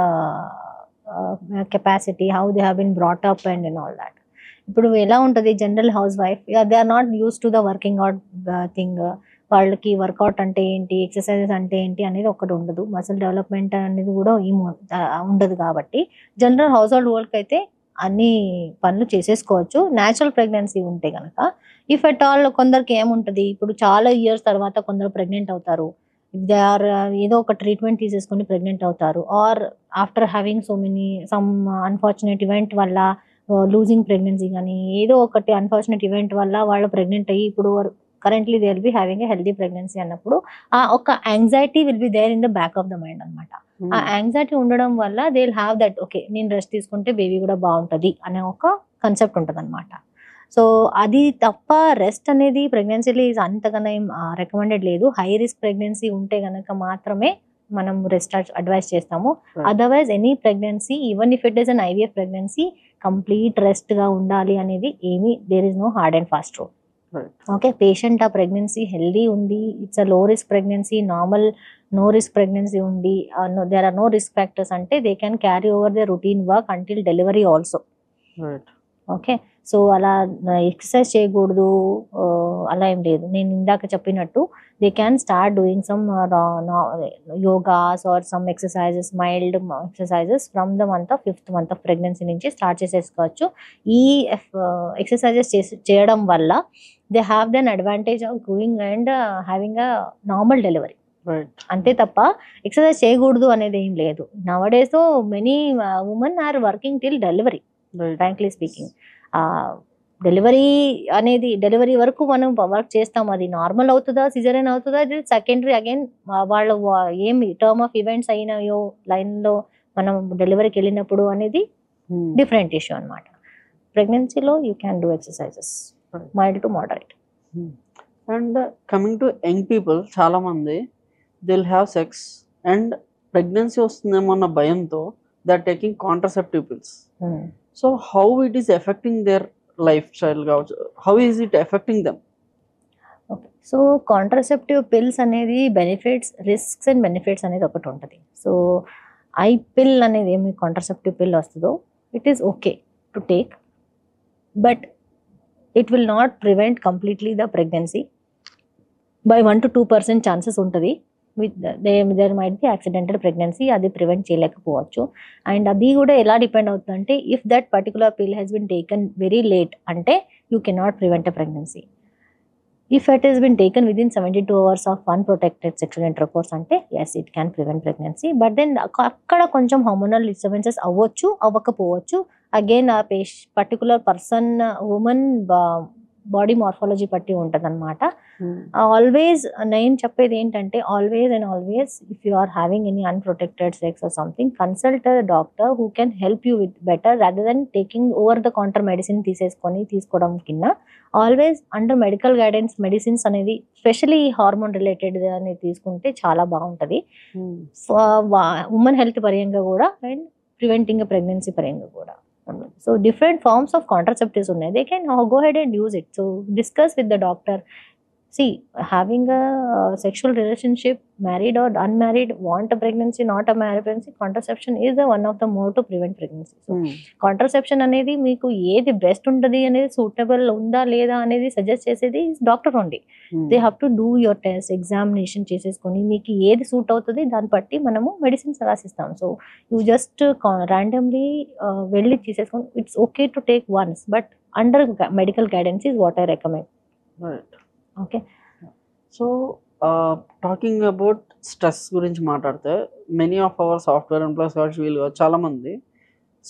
capacity, how they have been brought up and all that. ఇప్పుడు ఎలా ఉంటుంది general housewife, they are not use to the working out thing. వాళ్ళకి వర్కౌట్ అంటే ఏంటి, ఎక్సర్సైజెస్ అంటే ఏంటి అనేది ఒకటి ఉండదు, మసిల్ డెవలప్మెంట్ అనేది కూడా ఉండదు. కాబట్టి జనరల్ హౌస్ హోల్డ్ వర్క్ అయితే అన్ని పనులు చేసేసుకోవచ్చు న్యాచురల్ ప్రెగ్నెన్సీ ఉంటే కనుక. ఇఫ్ ఎట్ ఆల్ కొందరికి ఏముంటుంది, ఇప్పుడు చాలా ఇయర్స్ తర్వాత కొందరు ప్రెగ్నెంట్ అవుతారు, దే ఆర్ ఏదో ఒక ట్రీట్మెంట్ తీసేసుకొని ప్రెగ్నెంట్ అవుతారు, or after having some unfortunate event వల్ల లూజింగ్ ప్రెగ్నెన్సీ కానీ ఏదో ఒకటి అన్ఫార్చునేట్ ఈవెంట్ వల్ల వాళ్ళు ప్రెగ్నెంట్ అయ్యి ఇప్పుడు currently they will be having a healthy pregnancy అన్నప్పుడు ఆ ఒక anxiety will be there in the back of the mind అనమాట. ఆ యాంగ్జైటీ ఉండడం వల్ల they will have that, okay నేను రెస్ట్ తీసుకుంటే బేబీ కూడా బాగుంటుంది అనే ఒక కన్సెప్ట్ ఉంటుంది అనమాట. సో అది తప్ప రెస్ట్ అనేది ప్రెగ్నెన్సీలో అంతగానే ఏం రికమెండెడ్ లేదు. హై రిస్క్ ప్రెగ్నెన్సీ ఉంటే గనక మాత్రమే మనం రెస్ట్ అడ్వైస్ చేస్తాము. Otherwise any pregnancy even if it is an IVF pregnancy complete rest గా ఉండాలి అనేది ఏమీ there is no hard and fast rule. Okay, patient ఆ ప్రెగ్నెన్సీ హెల్దీ ఉంది, it's a low risk pregnancy, normal no risk pregnancy ఉంది, there are no risk factors అంటే they can carry over the routine work until delivery also. Okay, so అలా ఎక్సర్సైజ్ చేయకూడదు అలా ఏం లేదు. నేను ఇందాక చెప్పినట్టు they can start doing some yogas or some exercises, mild exercises from the month of 5th month of pregnancy నుంచి స్టార్ట్ చేసేసుకోవచ్చు. ఈ ఎక్సర్సైజెస్ చేయడం వల్ల they have then advantage of going and having a normal delivery. అంతే తప్ప ఎక్సర్సైజ్ చేయకూడదు అనేది ఏం లేదు. Nowadays many women are working till delivery. Frankly speaking, delivery అనేది డెలివరీ వరకు మనం వర్క్ చేస్తాం, అది నార్మల్ అవుతుందా సిజరియన్ అవుతుందా అది సెకండరీ. అగైన్ వాళ్ళు ఏమి టర్మ్ ఆఫ్ ఈవెంట్స్ అయినాయో లైన్లో మనం డెలివరీకి వెళ్ళినప్పుడు అనేది డిఫరెంట్ ఇష్యూ అనమాట. ప్రెగ్నెన్సీలో you can do exercises mild to moderate. And coming to young people, చాలా మంది they will have sex and pregnancy వస్తుందేమో అన్న భయంతో they are taking contraceptive pills. So how it is affecting their lifestyle కావచ్చు, how is it affecting them? Okay, so contraceptive pills అనేది బెనిఫిట్స్, రిస్క్స్ అండ్ బెనిఫిట్స్ అనేది ఒకటి ఉంటుంది. సో ఐ పిల్ అనేది ఏమి కాంట్రసెప్టివ్ పిల్ వస్తుందో it is okay to take, but it will not prevent completely the pregnancy. By 1 to 2% chances ఉంటుంది. There might be accidental pregnancy, అది ప్రివెంట్ చేయలేకపోవచ్చు. అండ్ అది కూడా ఎలా డిపెండ్ అవుతుందంటే if that particular pill has been taken very late అంటే you cannot prevent a pregnancy. If it is been taken within 72 hours of unprotected sexual intercourse అంటే yes it can prevent pregnancy. But then అక్కడ కొంచెం హార్మోనల్ డిస్టర్బెన్సెస్ అవ్వచ్చు, అవ్వకపోవచ్చు. అగైన్ ఆ particular person women body morphology బట్టి ఉంటుంది అనమాట. ఆల్వేస్ నేను చెప్పేది ఏంటంటే always and always if you are having any unprotected sex or something, consult a doctor who can help you with better rather than taking over the counter medicine తీసుకోవడం కింద. Always under medical guidance medicines అనేది స్పెషలీ హార్మోన్ రిలేటెడ్ అనేది తీసుకుంటే చాలా బాగుంటుంది ఉమెన్ హెల్త్ పరంగా కూడా అండ్ ప్రివెంటింగ్ ప్రెగ్నెన్సీ పరంగా కూడా. So different forms of contraceptives ఉన్నాయి, they can go ahead and use it. So discuss with the doctor. See, having a sexual relationship, married or unmarried, want a pregnancy, not a married pregnancy, contraception is the one of the more to prevent pregnancy. So contraception అనేది మీకు ఏది బెస్ట్ ఉంటుంది అనేది సూటబుల్ ఉందా లేదా అనేది సజెస్ట్ చేసేది doctor only. They have to do your test, examination చేసేసుకొని మీకు ఏది సూట్ అవుతుంది దాన్ని బట్టి మనము మెడిసిన్స్ రాసిస్తాం. సో యూ జస్ట్ ర్యాండమ్లీ వెళ్ళి తీసేసుకొని it's okay to take once, but under medical guidance is what I recommend. Okay, so talking about stress గురించి మాట్లాడితే many of our software employees కావచ్చు వీళ్ళు చాలామంది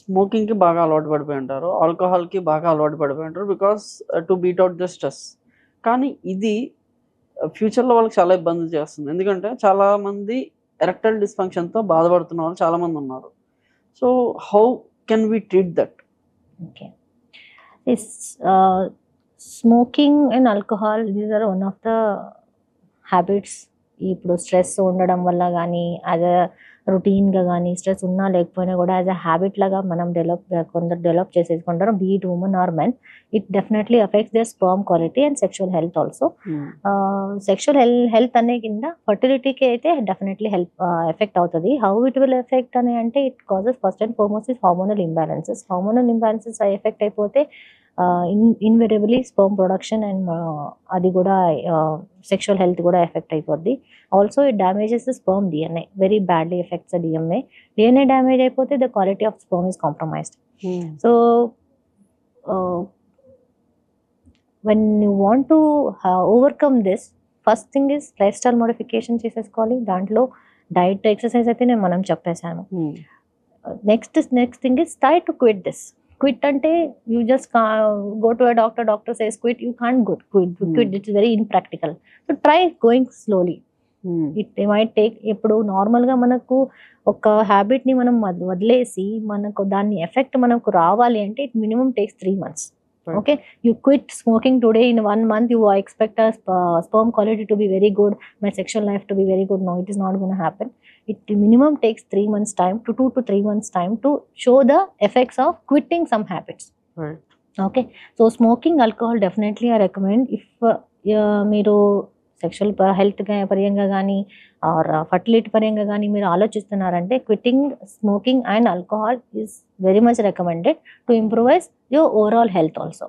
స్మోకింగ్కి బాగా అలవాటు పడిపోయి ఉంటారు, ఆల్కహాల్కి బాగా అలవాటు పడిపోయి ఉంటారు because to beat out the stress. కానీ ఇది ఫ్యూచర్లో వాళ్ళకి చాలా ఇబ్బంది చేస్తుంది, ఎందుకంటే చాలామంది ఎరెక్టైల్ డిస్ఫంక్షన్తో బాధపడుతున్న వాళ్ళు చాలామంది ఉన్నారు. So how can we treat that? Okay, smoking and alcohol these are one of the habits. ఇప్పుడు స్ట్రెస్ ఉండడం వల్ల కానీ యాజ్ అ రొటీన్గా కానీ స్ట్రెస్ ఉన్నా లేకపోయినా కూడా యాజ్ అ హ్యాబిట్ లాగా మనం కొందరు డెవలప్ చేసేసుకుంటారు, be it women or men. It definitely affects their sperm quality and sexual health also. Sexual health అనే కింద ఫర్టిలిటీకి అయితే డెఫినెట్లీ ఎఫెక్ట్ అవుతుంది. హౌ ఇట్ విల్ ఎఫెక్ట్ అని అంటే it causes first and foremost is hormonal imbalances. Hormonal imbalances affect అయిపోతే ఇన్వెరబుల్లీ స్పర్మ్ ప్రొడక్షన్ అండ్ అది కూడా సెక్షువల్ హెల్త్ కూడా ఎఫెక్ట్ అయిపోద్ది. Also it damages the sperm DNA, very badly affects the DNA damage అయిపోతే the quality of sperm is compromised. So when you want to overcome this, first thing is lifestyle modification చేసేసుకోవాలి. దాంట్లో డైట్ ఎక్సర్సైజ్ అయితే నేను మనం చెప్పేశాను. Next thing is try to quit this. Quit అంటే you just go to a doctor says quit, you can't quit, it's very impractical. So try going slowly. It might take. ఇప్పుడు నార్మల్గా మనకు ఒక హ్యాబిట్ని మనం వదిలేసి మనకు దాన్ని ఎఫెక్ట్ మనకు రావాలి అంటే it minimum takes 3 months. Right. Okay, you quit smoking today, in 1 month you expect a sperm quality to be very good, my sexual life to be very good. No, it is not going to happen. It minimum takes 3 months time to 2 to 3 months time to show the effects of quitting some habits. Right. Okay, so smoking, alcohol definitely I recommend. If మీరు సెక్షువల్ హెల్త్ పరంగా కానీ ఆర్ ఫర్టిలిటీ పరంగా కానీ మీరు ఆలోచిస్తున్నారంటే quitting smoking and alcohol is very much recommended to improvise your overall health also.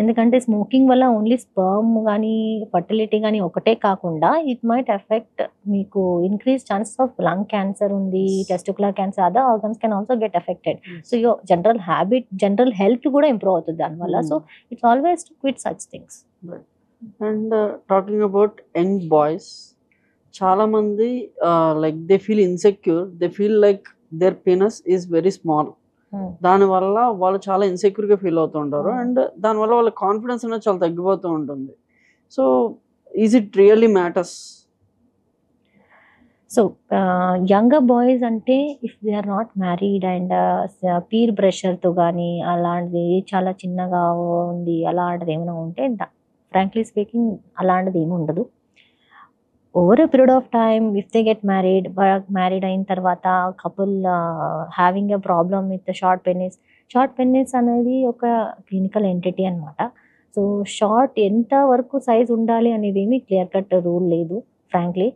ఎందుకంటే స్మోకింగ్ వల్ల ఓన్లీ స్పర్మ్ కానీ ఫర్టిలిటీ కానీ ఒకటే కాకుండా ఇట్ మైట్ ఎఫెక్ట్ మీకు increase chances of lung cancer ఉంది, testicular cancer, other organs can also get affected. So your general health కూడా ఇంప్రూవ్ అవుతుంది దానివల్ల. So it's always to quit such things. And talking about young boys, చాలా మంది like they feel insecure, they feel like their penis is very small. దానివల్ల వాళ్ళు చాలా ఇన్సెక్యూర్గా ఫీల్ అవుతుంటారు అండ్ దానివల్ల వాళ్ళ కాన్ఫిడెన్స్ అనేది చాలా తగ్గిపోతూ ఉంటుంది. So is it really matters? So younger boys అంటే if they are not married and peer ప్రెషర్తో కానీ అలాంటిది చాలా చిన్నగా ఉంది అలాంటిది ఏమైనా ఉంటే ఫ్రాంక్లీ స్పీకింగ్ అలాంటిది ఏమి ఉండదు. Over a period of time if they get married అయిన తర్వాత couple having a problem with short పెన్నిస్ అనేది ఒక క్లినికల్ ఎంటిటీ అనమాట. సో షార్ట్ ఎంత వరకు సైజ్ ఉండాలి అనేది ఏమి క్లియర్ కట్ రూల్ లేదు frankly.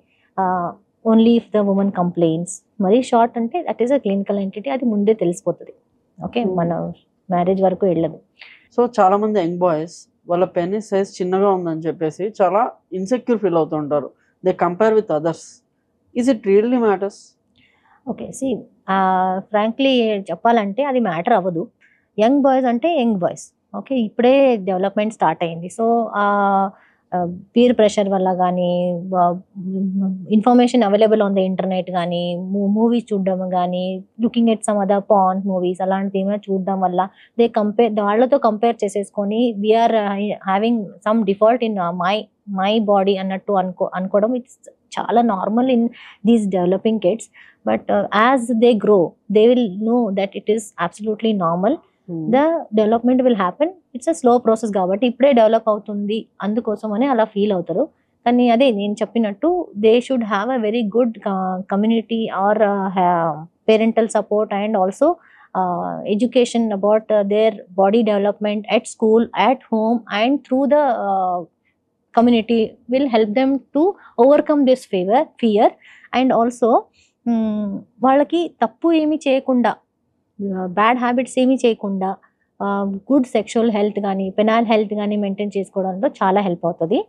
Only if the women complaints. మరీ షార్ట్ అంటే that is a clinical entity, అది ముందే తెలిసిపోతుంది. ఓకే, మన మ్యారేజ్ వరకు వెళ్ళదు. సో చాలా మంది యంగ్ బాయ్స్ వాళ్ళ పెనిస్ సైజ్ చిన్నగా ఉందని చెప్పేసి చాలా ఇన్సెక్యూర్ ఫీల్ అవుతుంటారు. They compare with others. Is it really matters? Okay, frankly చెప్పాలంటే అది మ్యాటర్ అవ్వదు. యంగ్ బాయ్స్ అంటే యంగ్ బాయ్స్. ఓకే, ఇప్పుడే డెవలప్మెంట్ స్టార్ట్ అయింది. సో పీర్ ప్రెషర్ వల్ల కానీ information available on the internet కానీ మూవీస్ చూడడం కానీ looking at some other pan movies అలాంటివి ఏమైనా చూడడం వల్ల వాళ్ళతో కంపేర్ చేసేసుకొని we are having some default in my body అన్నట్టు అనుకోవడం ఇట్స్ చాలా normal in these developing kids. But as they grow they will know that it is absolutely normal. The development will happen. It's a slow process కాబట్టి ఇప్పుడే డెవలప్ అవుతుంది అందుకోసం అని అలా ఫీల్ అవుతారు. కానీ అదే నేను చెప్పినట్టు they should have a very good community or parental support and also education about their body development at school, at home and through the community will help them to overcome this fear and also వాళ్ళకి తప్పు ఏమి చేయకుండా బ్యాడ్ హ్యాబిట్స్ ఏమీ చేయకుండా గుడ్ సెక్షువల్ హెల్త్ కానీ పెనాల్ హెల్త్ కానీ మెయింటైన్ చేసుకోవడంలో చాలా హెల్ప్ అవుతుంది.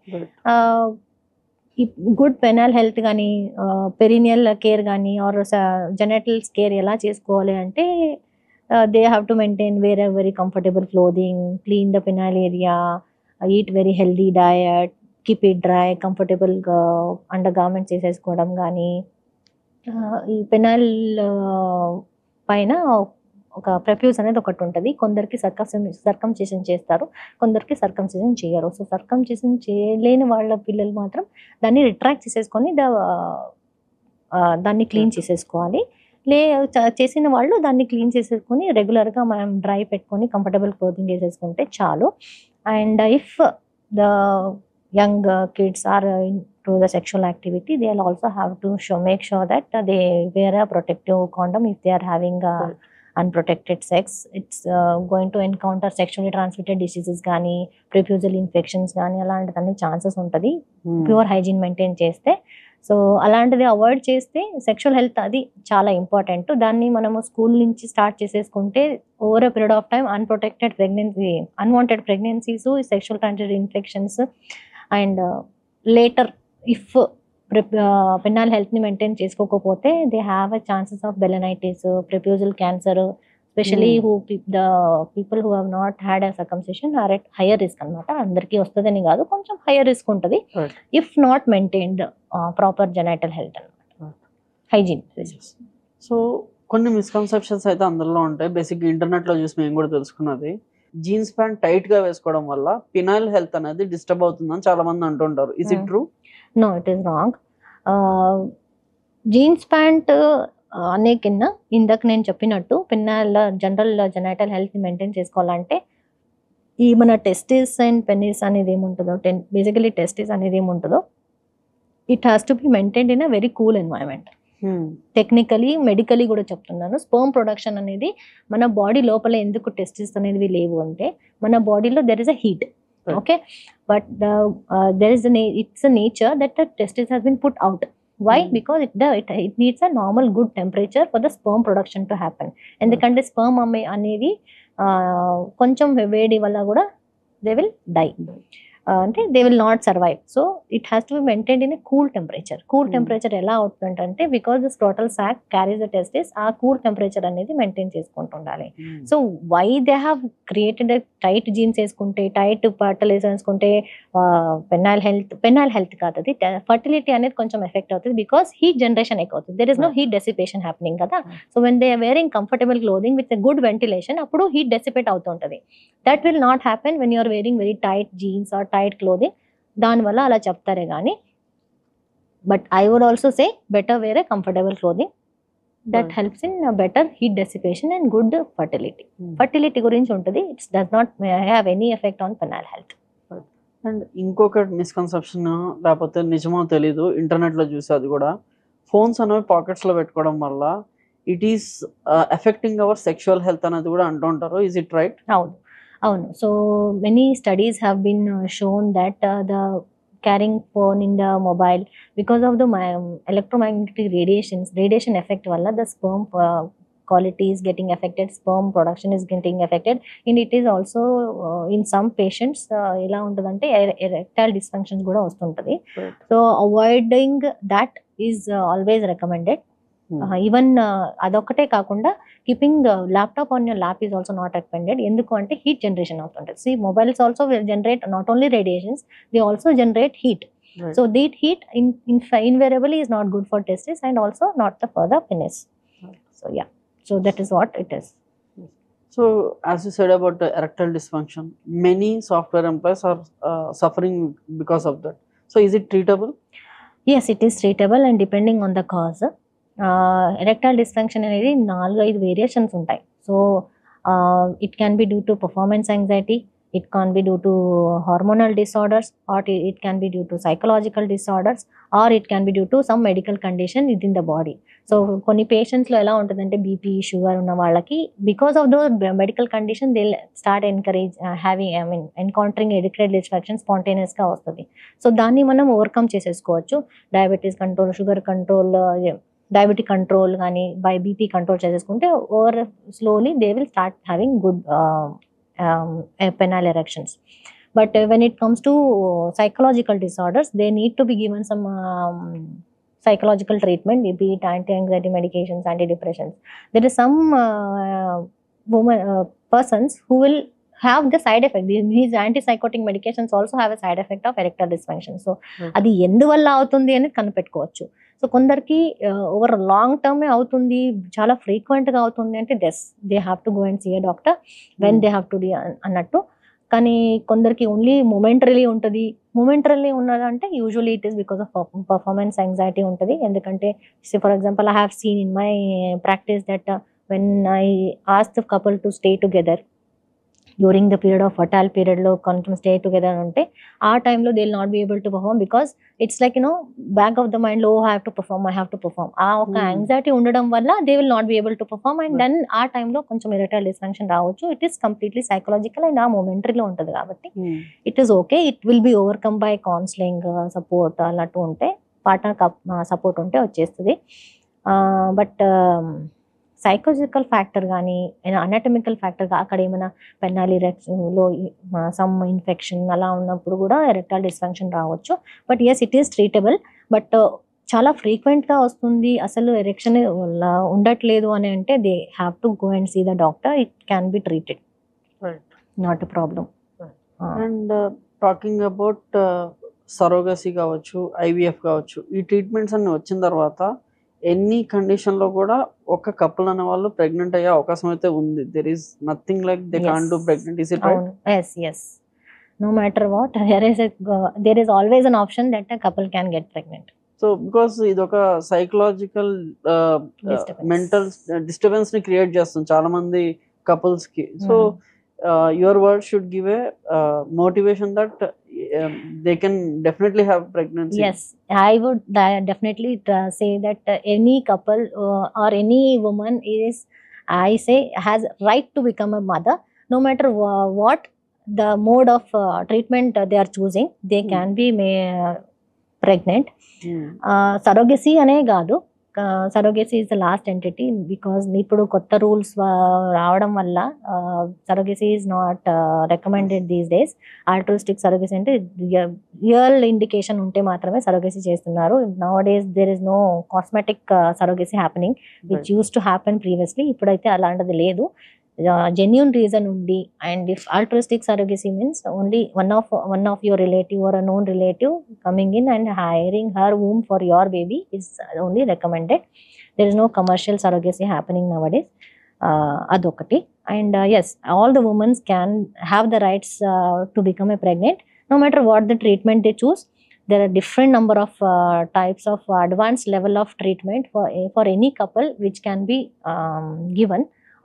గుడ్ పెనాల్ హెల్త్ కానీ పెరినియల్ కేర్ కానీ ఆర్ జెనటల్స్ కేర్ ఎలా చేసుకోవాలి అంటే they have to maintain very comfortable clothing, clean the penile area, eat very healthy diet, keep it dry, comfortable undergarments వేసేసుకోవడం కానీ ఈ పెనాల్ పైన ఒక ప్రఫ్యూజ్ అనేది ఒకటి ఉంటుంది. కొందరికి సర్కంసిజన్ చేస్తారు, కొందరికి సర్కంసిజన్ చేయరు. సో సర్కంసిజన్ చేయలేని వాళ్ళ పిల్లలు మాత్రం దాన్ని రిట్రాక్ట్ చేసేసుకొని దాన్ని క్లీన్ చేసేసుకోవాలి. చేసిన వాళ్ళు దాన్ని క్లీన్ చేసేసుకొని రెగ్యులర్గా మనం డ్రై పెట్టుకొని కంఫర్టబుల్ క్లోతింగ్ వేసేసుకుంటే చాలు. And if the young kids are into the sexual activity, they'll also have to make sure that they wear a protective condom if they are having unprotected sex. It's going to encounter sexually transmitted diseases కానీ prefusal infections కానీ అలాంటిదన్నీ ఛాన్సెస్ ఉంటుంది ప్యూర్ హైజీన్ మెయింటైన్ చేస్తే. సో అలాంటిది అవాయిడ్ చేస్తే సెక్షువల్ హెల్త్ అది చాలా ఇంపార్టెంట్. దాన్ని మనము స్కూల్ నుంచి స్టార్ట్ చేసేసుకుంటే over a period of time unwanted pregnancies, sexual transmitted infections and later if penile హెల్త్ని మెయింటైన్ చేసుకోకపోతే they have a chances of balanitis, preputial cancer, especially the people who have not had a circumcision are at higher risk అనమాట. అందరికీ వస్తుందని కాదు, కొంచెం హైయర్ రిస్క్ ఉంటుంది if not maintained proper genital health అనమాట, హైజీన్. సో కొన్ని మిస్కన్సెప్షన్స్ అయితే అందులో ఉంటాయి. బేసిక్గా ఇంటర్నెట్లో చూసి మేము కూడా తెలుసుకున్నది, జీన్స్ ప్యాంట్ టైట్గా వేసుకోవడం వల్ల పినైల్ హెల్త్ అనేది డిస్టర్బ్ అవుతుందని చాలా మంది అంటుంటారు. Is it true? No, it is wrong. Jeans pant అనే కింద ఇందాక నేను చెప్పినట్టు పిన్నల్ జనరల్ జెనైటల్ హెల్త్ మెయింటైన్ చేసుకోవాలంటే ఈ మన టెస్టిస్ అండ్ పెనిస్ అనేది ఏముంటుందో, బేసికలీ టెస్టిస్ అనేది ఏముంటుందో, it has to be maintained in a very cool environment. Technically medically కూడా చెప్తున్నాను. స్పర్మ్ ప్రొడక్షన్ అనేది మన బాడీ లోపల ఎందుకు టెస్టిస్ అనేవి లేవు అంటే మన బాడీలో there is a heat. Okay, but there is it's a nature that the testis has been put out. Why? Because it needs a normal good temperature for the sperm production to happen. ఎందుకంటే స్పర్మ్ అనేది కొంచెం వేడి వల్ల కూడా they will die. అంటే they will not survive. So it has to be maintained in a cool temperature. Cool temperature ఎలా అవుతుందంటే because the scrotal sac carries the testis, ఆ కూల్ టెంపరేచర్ అనేది మెయింటైన్ చేసుకుంటుండాలి. So why they have created tight jeans వేసుకుంటే, టైట్ బట్టలు వేసుకుంటే పెనైల్ హెల్త్ కాదు, అది ఫర్టిలిటీ అనేది కొంచెం ఎఫెక్ట్ అవుతుంది బికాస్ హీట్ జనరేషన్ ఎక్కువ అవుతుంది. There is no heat dissipation happening కదా. So when they are wearing comfortable clothing with good ventilation, అప్పుడు హీట్ డెసిపేట్ అవుతుంటది. That will not happen when you're wearing very tight jeans or tight clothing. దానివల్ల అలా చెప్తారే కానీ, but I would also say better wear a comfortable clothing that helps in better heat dissipation and good fertility. Fertility గురించి ఉంటుంది, it's does not have any effect on penile health. And ఇంకొక మిస్కన్సెప్షన్, లేకపోతే నిజమో తెలీదు, ఇంటర్నెట్లో చూసి అది కూడా, ఫోన్స్ అనేవి పాకెట్స్లో పెట్టుకోవడం వల్ల it is affecting our sexual health అనేది కూడా అంటుంటారు. Is it right? అవును. So many studies have been shown that the carrying phone in the mobile, because of the electromagnetic radiation effect valla the sperm quality is getting affected, sperm production is getting affected, and it is also in some patients ela untadante erectile dysfunctions kuda vastuntadi. So avoiding that is always recommended. Even అదొక్కటే కాకుండా keeping laptop on your lap is also not recommended. ఎందుకు అంటే హీట్ జనరేషన్ అవుతుంటుంది. See mobiles also will generate not only radiations, they also generate heat. So that heat invariably is not good for testis and also not for the penis. So yeah, so that is what it is. So as you said about the erectile dysfunction, many software employees are suffering because of that. So is it treatable? Yes, it is treatable and depending on the cause. Erectile dysfunction అనేది 4-5 వేరియేషన్స్ ఉంటాయి. So it can be due to performance anxiety, it can be due to hormonal disorders, or it can be due to psychological disorders, or it can be due to some medical condition within the body. So కొన్ని పేషెంట్స్లో ఎలా ఉంటుందంటే బీపీ, షుగర్ ఉన్న వాళ్ళకి because of those medical condition they start encountering erectile dysfunction స్పాంటేనియస్గా వస్తుంది. సో దాన్ని మనం ఓవర్కమ్ చేసేసుకోవచ్చు. Diabetes control, sugar control, diabetic control కానీ బై బీపీ కంట్రోల్ చేసేసుకుంటే over slowly they will start having good penile erections. But when it comes to psychological disorders, they need to be given some psychological treatment, be it anti-anxiety medications, antidepressants. There is some persons who will have the side effect. These antipsychotic medications also have a side effect of erectile dysfunction. So అది ఎందువల్ల అవుతుంది అని కనిపెట్టుకోవచ్చు. సో కొందరికి ఓవర్ లాంగ్ టర్మే అవుతుంది, చాలా ఫ్రీక్వెంట్గా అవుతుంది అంటే they have to go and see a doctor when they have to డీ అన్నట్టు. కానీ కొందరికి ఓన్లీ మొమెంటరీలీ ఉంటుంది. మొమెంటరీలీ ఉన్నదంటే usually it is because of performance anxiety ఉంటుంది. ఎందుకంటే for example I have seen in my practice that when I ask the couple to stay together during the period of fertile పీరియడ్లో కొంచెం స్టే టుగెదర్ ఉంటే ఆ టైంలో they will not be able to perform because it's like back of the mind లో ఐ హ్యావ్ టు పర్ఫార్మ్. ఆ ఒక యాంగ్జైటీ ఉండడం వల్ల they will not be able to perform and then ఆ టైంలో కొంచెం ఎరెక్టైల్ డిస్ఫంక్షన్ రావచ్చు. It is completely psychological and ఆ మొమెంటరీలో ఉంటుంది కాబట్టి it is okay. It will be overcome by counselling, support అలాంటి ఉంటే, పార్ట్నర్ సపోర్ట్ ఉంటే వచ్చేస్తుంది. బట్ సైకలాజికల్ ఫ్యాక్టర్ కానీ అనాటమికల్ ఫ్యాక్టర్ అక్కడ ఏమైనా పెనైల్ ఎరెక్షన్లో సమ్ ఇన్ఫెక్షన్ అలా ఉన్నప్పుడు కూడా ఎరెక్టైల్ డిస్ఫంక్షన్ రావచ్చు. But yes, it is treatable. But చాలా ఫ్రీక్వెంట్ గా వస్తుంది, అసలు ఎరెక్షన్ ఉండట్లేదు అని అంటే they have to go and see the doctor. It can be treated, not a problem. And talking about surrogacy కావచ్చు, ఐవీఎఫ్ కావచ్చు, ఈ ట్రీట్మెంట్స్ అన్ని వచ్చిన తర్వాత ఎన్ని కండిషన్లో కూడా ఒక కపుల్ అనే వాళ్ళు ప్రెగ్నెంట్ అయ్యే అవకాశం అయితే ఉంది. There is nothing like they can do pregnant. Is it right? yes, no matter what, there is always an option that a couple can get pregnant. So because ఇది ఒక సైకలాజికల్ మెంటల్ డిస్టర్బెన్స్ ని క్రియేట్ చేస్తుంది చాలా మంది కపుల్స్ కి. So your word should give a motivation that they can definitely have pregnancy. Yes, I would definitely say that any couple or any woman is, I say, has right to become a mother. No matter what the mode of treatment they are choosing, they can be pregnant. Surrogacy ane gaadu, surrogacy is the last entity. Because ఇప్పుడు కొత్త రూల్స్ రావడం వల్ల surrogacy is not recommended these days. Altruistic surrogacy అంటే రియల్ ఇండికేషన్ ఉంటే మాత్రమే సరోగేసీ చేస్తున్నారు. Nowadays there is no cosmetic surrogacy happening which use to happen previously. ఇప్పుడైతే అలాంటిది లేదు. Genuine reason undi, and if altruistic surrogacy means only one of your relative or a known relative coming in and hiring her womb for your baby is only recommended. There is no commercial surrogacy happening nowadays. Adokati. And yes, all the women can have the rights to become a pregnant, no matter what the treatment they choose. There are different number of types of advanced level of treatment for any couple which can be given.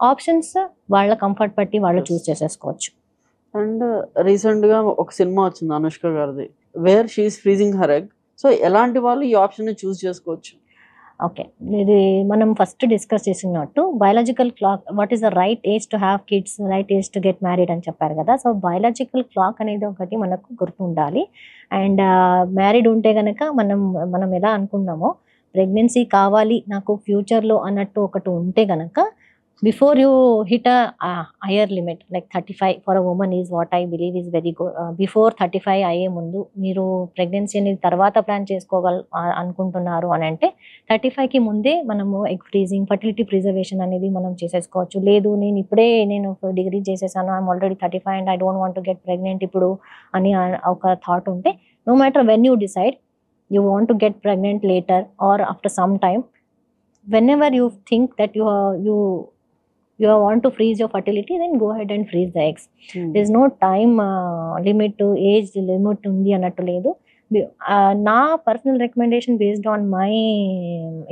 Options వాళ్ళ కంఫర్ట్ బట్టి వాళ్ళు చూస్ చేసేసుకోవచ్చు. అండ్ రీసెంట్గా ఒక సినిమా వచ్చింది అనుష్క గారిది, where she is freezing her egg. So ఎలాంటి వాళ్ళు ఈ ఆప్షన్ ని చూస్ చేసుకోవచ్చు? ఓకే, ఇది మనం ఫస్ట్ డిస్కస్ చేసినట్టు biological clock, what is the right age to have kids, right age to get married అని చెప్పారు కదా. సో బయాలజికల్ క్లాక్ అనేది ఒకటి మనకు గుర్తుండాలి. అండ్ మ్యారీడ్ ఉంటే కనుక మనం ఎలా అనుకున్నామో ప్రెగ్నెన్సీ కావాలి నాకు ఫ్యూచర్లో అన్నట్టు ఒకటి ఉంటే కనుక before you hit a higher limit like 35 for a woman is what I believe is very good. Before 35 అయ్యే ముందు మీరు ప్రెగ్నెన్సీ అనేది తర్వాత ప్లాన్ చేసుకోగల అనుకుంటున్నారు అని అంటే 35కి ముందే మనము ఎగ్ ఫ్రీజింగ్, ఫర్టిలిటీ ప్రిజర్వేషన్ అనేది మనం చేసేసుకోవచ్చు. లేదు నేను డిగ్రీ చేసేసాను, I'm already 35 and I don't want to get pregnant ఇప్పుడు అని ఒక థాట్ ఉంటే, no matter when you decide you want to get pregnant later or after some time, whenever you think that you want to freeze your fertility, then go ahead and freeze the eggs. There is no time limit to age limit undi anattu ledu. Na personal recommendation based on my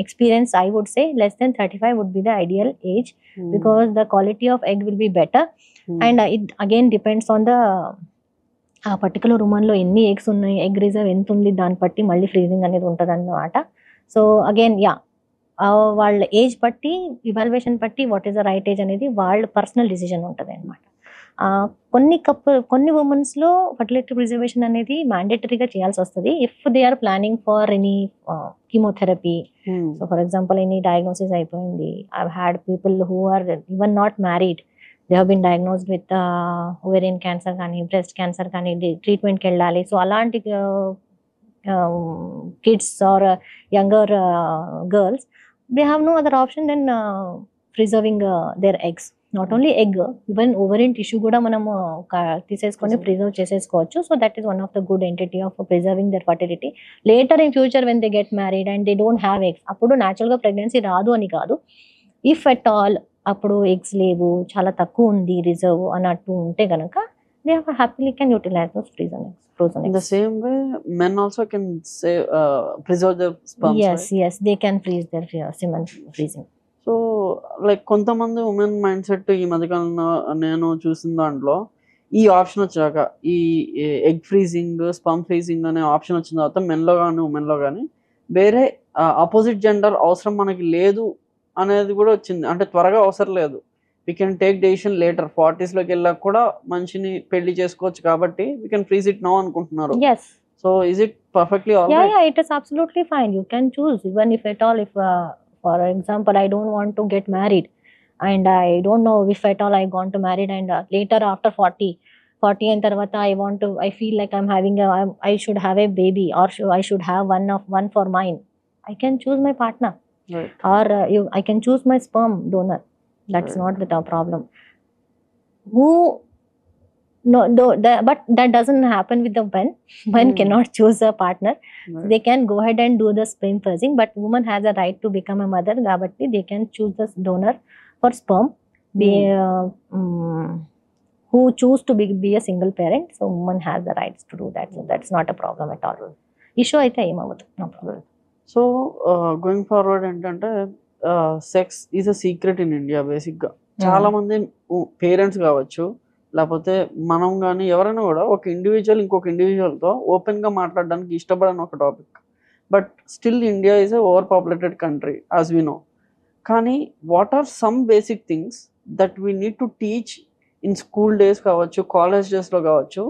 experience, I would say less than 35 would be the ideal age, because the quality of egg will be better. And it again depends on the particular woman lo enni eggs unnai, egg reserve ఎంత ఉంది దాన్ని బట్టి మళ్ళీ ఫ్రీజింగ్ అనేది ఉంటుంది అన్నమాట. సో అగైన్ వాళ్ళ ఏజ్ బట్టి, ఇవాల్యుయేషన్ బట్టి what is the right age అనేది వాళ్ళ పర్సనల్ డిసిజన్ ఉంటుంది అనమాట. కొన్ని ఉమెన్స్లో ఫర్టిలిటీ ప్రిజర్వేషన్ అనేది మ్యాండేటరీగా చేయాల్సి వస్తుంది if they are planning for any chemotherapy. So for example any diagnosis అయిపోయింది, I had people who are even not married, they have been diagnosed with ovarian cancer కానీ బ్రెస్ట్ క్యాన్సర్ కానీ ట్రీట్మెంట్కి వెళ్ళాలి. సో అలాంటి kids or younger girls, they have no other option than preserving their eggs. Not only egg, even ovarian tissue kuda manam తీసేసుకొని ప్రిజర్వ్ చేసేసుకోవచ్చు. So that is one of the good entity of preserving their fertility. Later in future when they get married and they don't have eggs, అప్పుడు న్యాచురల్గా ప్రెగ్నెన్సీ రాదు అని కాదు. ఇఫ్ ఎట్ ఆల్ అప్పుడు ఎగ్స్ లేవు, చాలా తక్కువ ఉంది రిజర్వ్ అన్నట్టు ఉంటే కనుక they happily can utilize those frozen eggs. In the same way, men also can say preserve their sperms. Yes, they can freeze their semen freezing. So like కొంతమంది ఉమెన్ మైండ్ సెట్ ఈ మధ్యకాలంలో నేను చూసిన దాంట్లో ఈ ఆప్షన్ వచ్చాక, ఈ ఎగ్ ఫ్రీజింగ్, స్పర్మ్ ఫ్రీజింగ్ అనే ఆప్షన్ వచ్చిన తర్వాత మెన్లో కానీ ఉమెన్లో కానీ వేరే ఆపోజిట్ జెండర్ అవసరం మనకి లేదు అనేది కూడా వచ్చింది. అంటే త్వరగా అవసరం లేదు, we can take decision later. 40s లోకి వెళ్ళాక కూడా మనిషిని పెళ్లి చేసుకోవచ్చు కాబట్టి we can freeze it now అనుకుంటున్నారు. Yes. So is it perfectly all right? Yeah, it is absolutely fine. You can choose, even if at all, if for example I don't want to get married and I don't know if at all I want to marry, and later after 40 and tarvata I feel like I should have a baby, or I should have one for mine. I can choose my partner, Right. or I can choose my sperm donor. That's Right. not the problem. Who but that doesn't happen with the men. Men cannot choose a partner. Right. They can go ahead and do the sperm fusing, but woman has a right to become a mother. Kabatti they can choose the donor for sperm. Who choose to be a single parent, so woman has the rights to do that. So that's not a problem at all. Issue అయితే ఏమవుతుంది, no problem. So going forward ఏంటంటే sex is a secret in India బేసిక్గా. చాలా మంది పేరెంట్స్ కావచ్చు, లేకపోతే మనం కానీ ఎవరైనా కూడా ఒక ఇండివిజువల్ ఇంకొక ఇండివిజువల్తో ఓపెన్గా మాట్లాడడానికి ఇష్టపడని ఒక topic. But still India is a over populated country as we know. కానీ what are some basic things that we need to teach in school days కావచ్చు, కాలేజ్ డేస్లో కావచ్చు,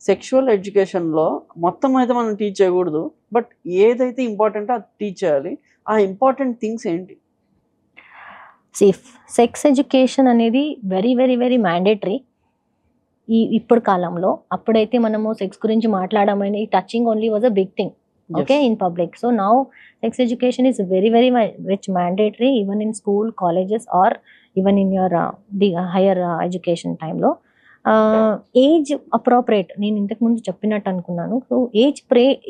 సెక్షువల్ ఎడ్యుకేషన్లో మొత్తం అయితే మనం టీచ్ చేయకూడదు, బట్ ఏదైతే ఇంపార్టెంటో అది టీచ్ చేయాలి. ఆ ఇంపార్టెంట్ థింగ్స్ ఏంటి? సెక్స్ ఎడ్యుకేషన్ అనేది వెరీ వెరీ వెరీ మ్యాండేటరీ ఇప్పుడు కాలంలో. అప్పుడైతే మనము సెక్స్ గురించి మాట్లాడమని touching only was a big thing, okay, in public. So now sex education is very very much mandatory even in school, colleges, or even in your higher education time lo. Age appropriate, నేను ఇంతకు ముందు చెప్పినట్టు అనుకున్నాను. సో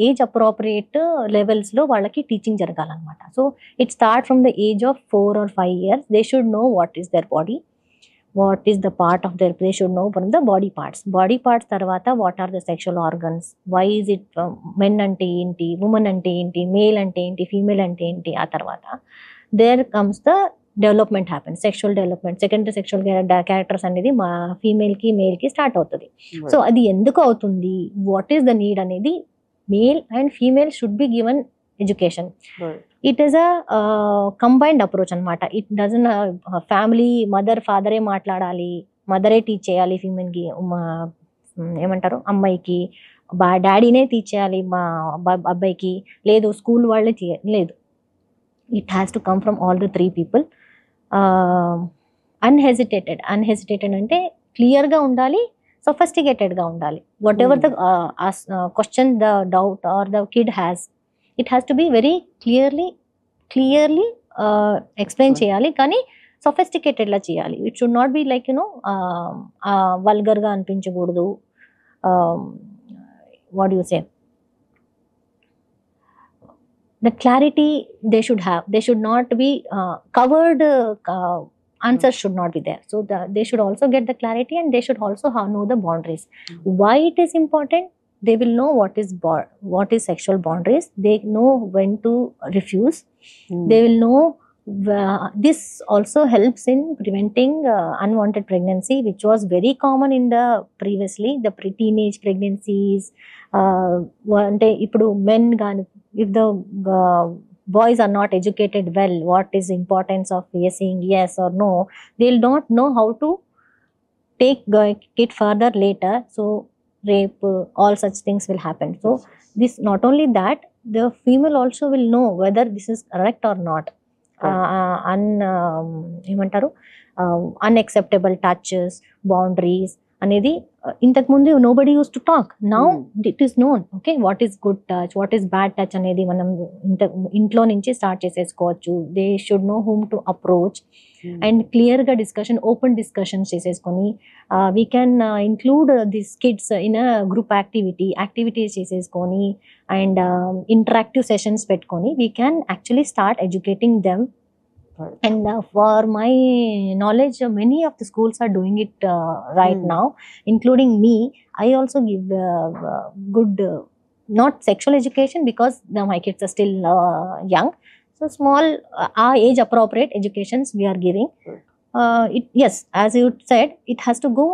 ఏజ్ అప్రోప్రియేట్ లెవెల్స్లో వాళ్ళకి టీచింగ్ జరగాలన్నమాట. So it start from the age of 4 or 5 years. They should know what is their body, what is the part of their, they should know from the body parts తర్వాత what are the sexual organs, why is it men అంటే ఏంటి, woman అంటే ఏంటి, male అంటే ఏంటి, female అంటే ఏంటి. ఆ తర్వాత there comes the development happens, sexual development, secondary sexual characters అనేది మా ఫీమేల్కి మేల్కి స్టార్ట్ అవుతుంది. సో అది ఎందుకు అవుతుంది, వాట్ ఈస్ ద నీడ్ అనేది male and female should be given education. It is a combined approach అనమాట. ఇట్ డజన్ ఫ్యామిలీ మదర్ ఫాదరే మాట్లాడాలి, మదరే టీచ్ చేయాలి ఫీమేల్కి, ఏమంటారు అమ్మాయికి, డాడీనే టీచ్ చేయాలి మా అబ్బాయికి, లేదు స్కూల్ వాళ్ళే లేదు. It has to come from all the 3 people. Unhesitated అంటే క్లియర్గా ఉండాలి, సొఫిస్టికేటెడ్గా ఉండాలి. Whatever the question, the doubt or the kid has, it has to be very clearly explain చేయాలి, కానీ సొఫిస్టికేటెడ్లా చేయాలి. It should not be like వల్గర్గా అనిపించకూడదు. What you say, the clarity they should have, they should not be covered, answers should not be there. So they should also get the clarity, and they should also know the boundaries. Why it is important, they will know what is sexual boundaries, they know when to refuse. They will know this also helps in preventing unwanted pregnancy, which was very common in the previously, the teenage pregnancies. అంటే ఇప్పుడు men గాని, if the boys are not educated well, what is importance of saying yes or no, they'll not know how to take it further later. So rape, all such things will happen. So this, not only that, the female also will know whether this is correct or not. ఏమంటారు unacceptable touches, boundaries అనేది ఇంతకు ముందు nobody use to talk, now it is known. Okay, what is good touch, what is bad touch అనేది మనం ఇంట్లో నుంచి స్టార్ట్ చేసేసుకోవచ్చు. They should no whom to approach, and క్లియర్గా డిస్కషన్, ఓపెన్ డిస్కషన్స్ చేసేసుకొని we can include this kids in a group activities చేసేసుకొని, అండ్ ఇంటరాక్టివ్ సెషన్స్ పెట్టుకొని we can actually start educating them. And for my knowledge, many of the schools are doing it right now, including me. I also give good, not sexual education, because my kids are still young. So small, age appropriate educations we are giving. Yes, as you said, it has to go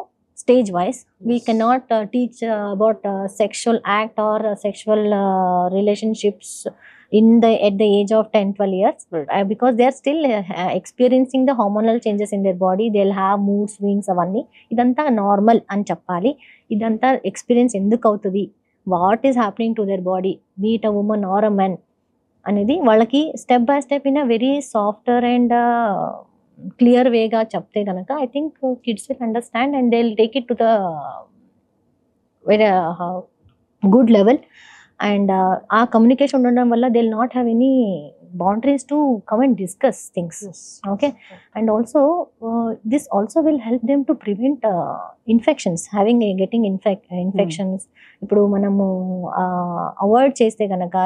stage wise. We cannot teach about sexual act or sexual relationships at the age of 10-12 years, because they are still experiencing the hormonal changes in their body. They'll have mood swings avanni, idanta normal అని చెప్పాలి. ఇదంతా ఎక్స్పీరియన్స్ ఎందుకు అవుతుంది, what is happening to their body, be it a women or a men అనేది వాళ్ళకి step by step in a very softer and clear వేగా చెప్తే కనుక I think kids will understand, and they will take it to the very good level. And ఆ కమ్యూనికేషన్ ఉండడం వల్ల they will not have any boundaries to come and discuss things. Yes. Okay. And also this also will help them to prevent infections, getting infections. ఇప్పుడు మనము అవాయిడ్ చేస్తే కనుక,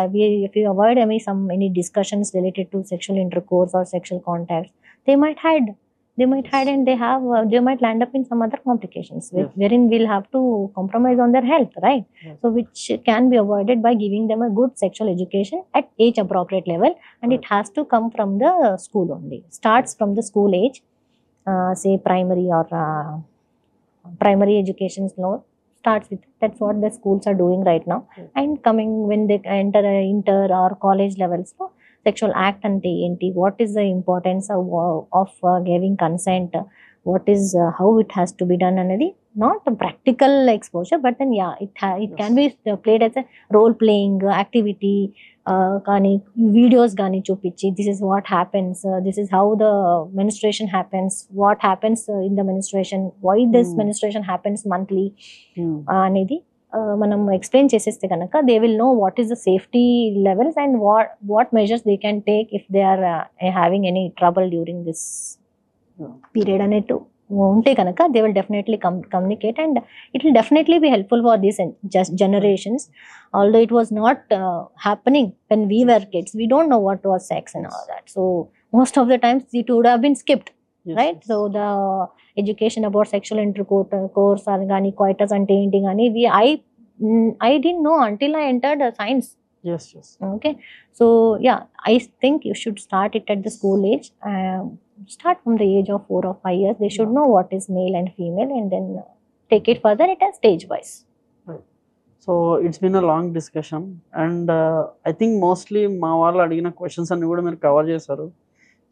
if you avoid any discussions related to sexual intercourse or sexual contacts, they might hide and they might land up in some other complications, Yes. wherein we'll have to compromise on their health, right? Yes. So which can be avoided by giving them a good sexual education at age appropriate level, and it has to come from the school only. Starts from the school age, say primary or primary education starts with, that's what the schools are doing right now. And coming when they enter inter or college levels, so sexual act ante enti, what is the importance of giving consent, what is how it has to be done anadi, not a practical exposure, but then it can be played as a role playing activity. కానీ వీడియోస్ కానీ చూపించి, this is what happens, this is how the menstruation happens, what happens in the menstruation, why this menstruation happens monthly అనేది మనం ఎక్స్ప్లెయిన్ చేసేస్తే కనుక, they will know what is the safety levels and what measures they can take if they are having any trouble during this period అనేట్టు ఉంటే కనుక, they will definitely communicate, and it will definitely be helpful for these generations. Although it was not happening when we were kids, we don't know what was sex and all that, so most of the times it would have been skipped. Yes, right? yes. So the education about sexual intercourse or gani coitus ante enti gani, I didn't know until I entered science. Yes, yes. Okay, so yeah, I think you should start it at the school age. Start from the age of 4 or 5 years. They should know what is male and female, and then take it further at a stage wise. So it's been a long discussion, and I think mostly మా వాళ్ళు అడిగిన క్వశ్చన్స్ అన్ని కూడా మీరు కవర్ చేశారు.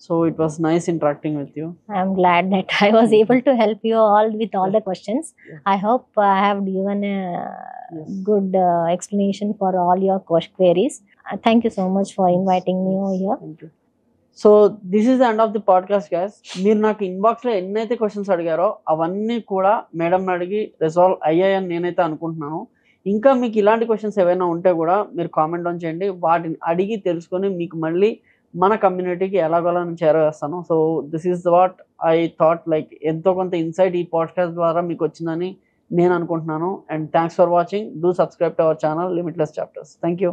So it was nice interacting with you. I am glad that I was able to help you all with all the questions. Yes. I hope I have given a Yes. good explanation for all your queries. Thank you so much for inviting me over here. Thank you. So this is the end of the podcast guys. మీరు నాకు ఇన్బాక్స్లో ఎన్నైతే క్వశ్చన్స్ అడిగారో అవన్నీ కూడా మేడంని అడిగి రిజాల్వ్ అయ్యాయని నేనైతే అనుకుంటున్నాను. ఇంకా మీకు ఇలాంటి క్వశ్చన్స్ ఏవైనా ఉంటే కూడా మీరు కామెంట్ ఆన్ చేయండి. వాటిని అడిగి తెలుసుకొని మీకు మళ్ళీ మన కమ్యూనిటీకి ఎలాగోలా నేను చేరవేస్తాను. So this is what I thought, like ఎంతో కొంత ఇన్సైట్ ఈ పాడ్కాస్ట్ ద్వారా మీకు వచ్చిందని నేను అనుకుంటున్నాను. And thanks for watching. Do subscribe to our channel limitless chapters. Thank you.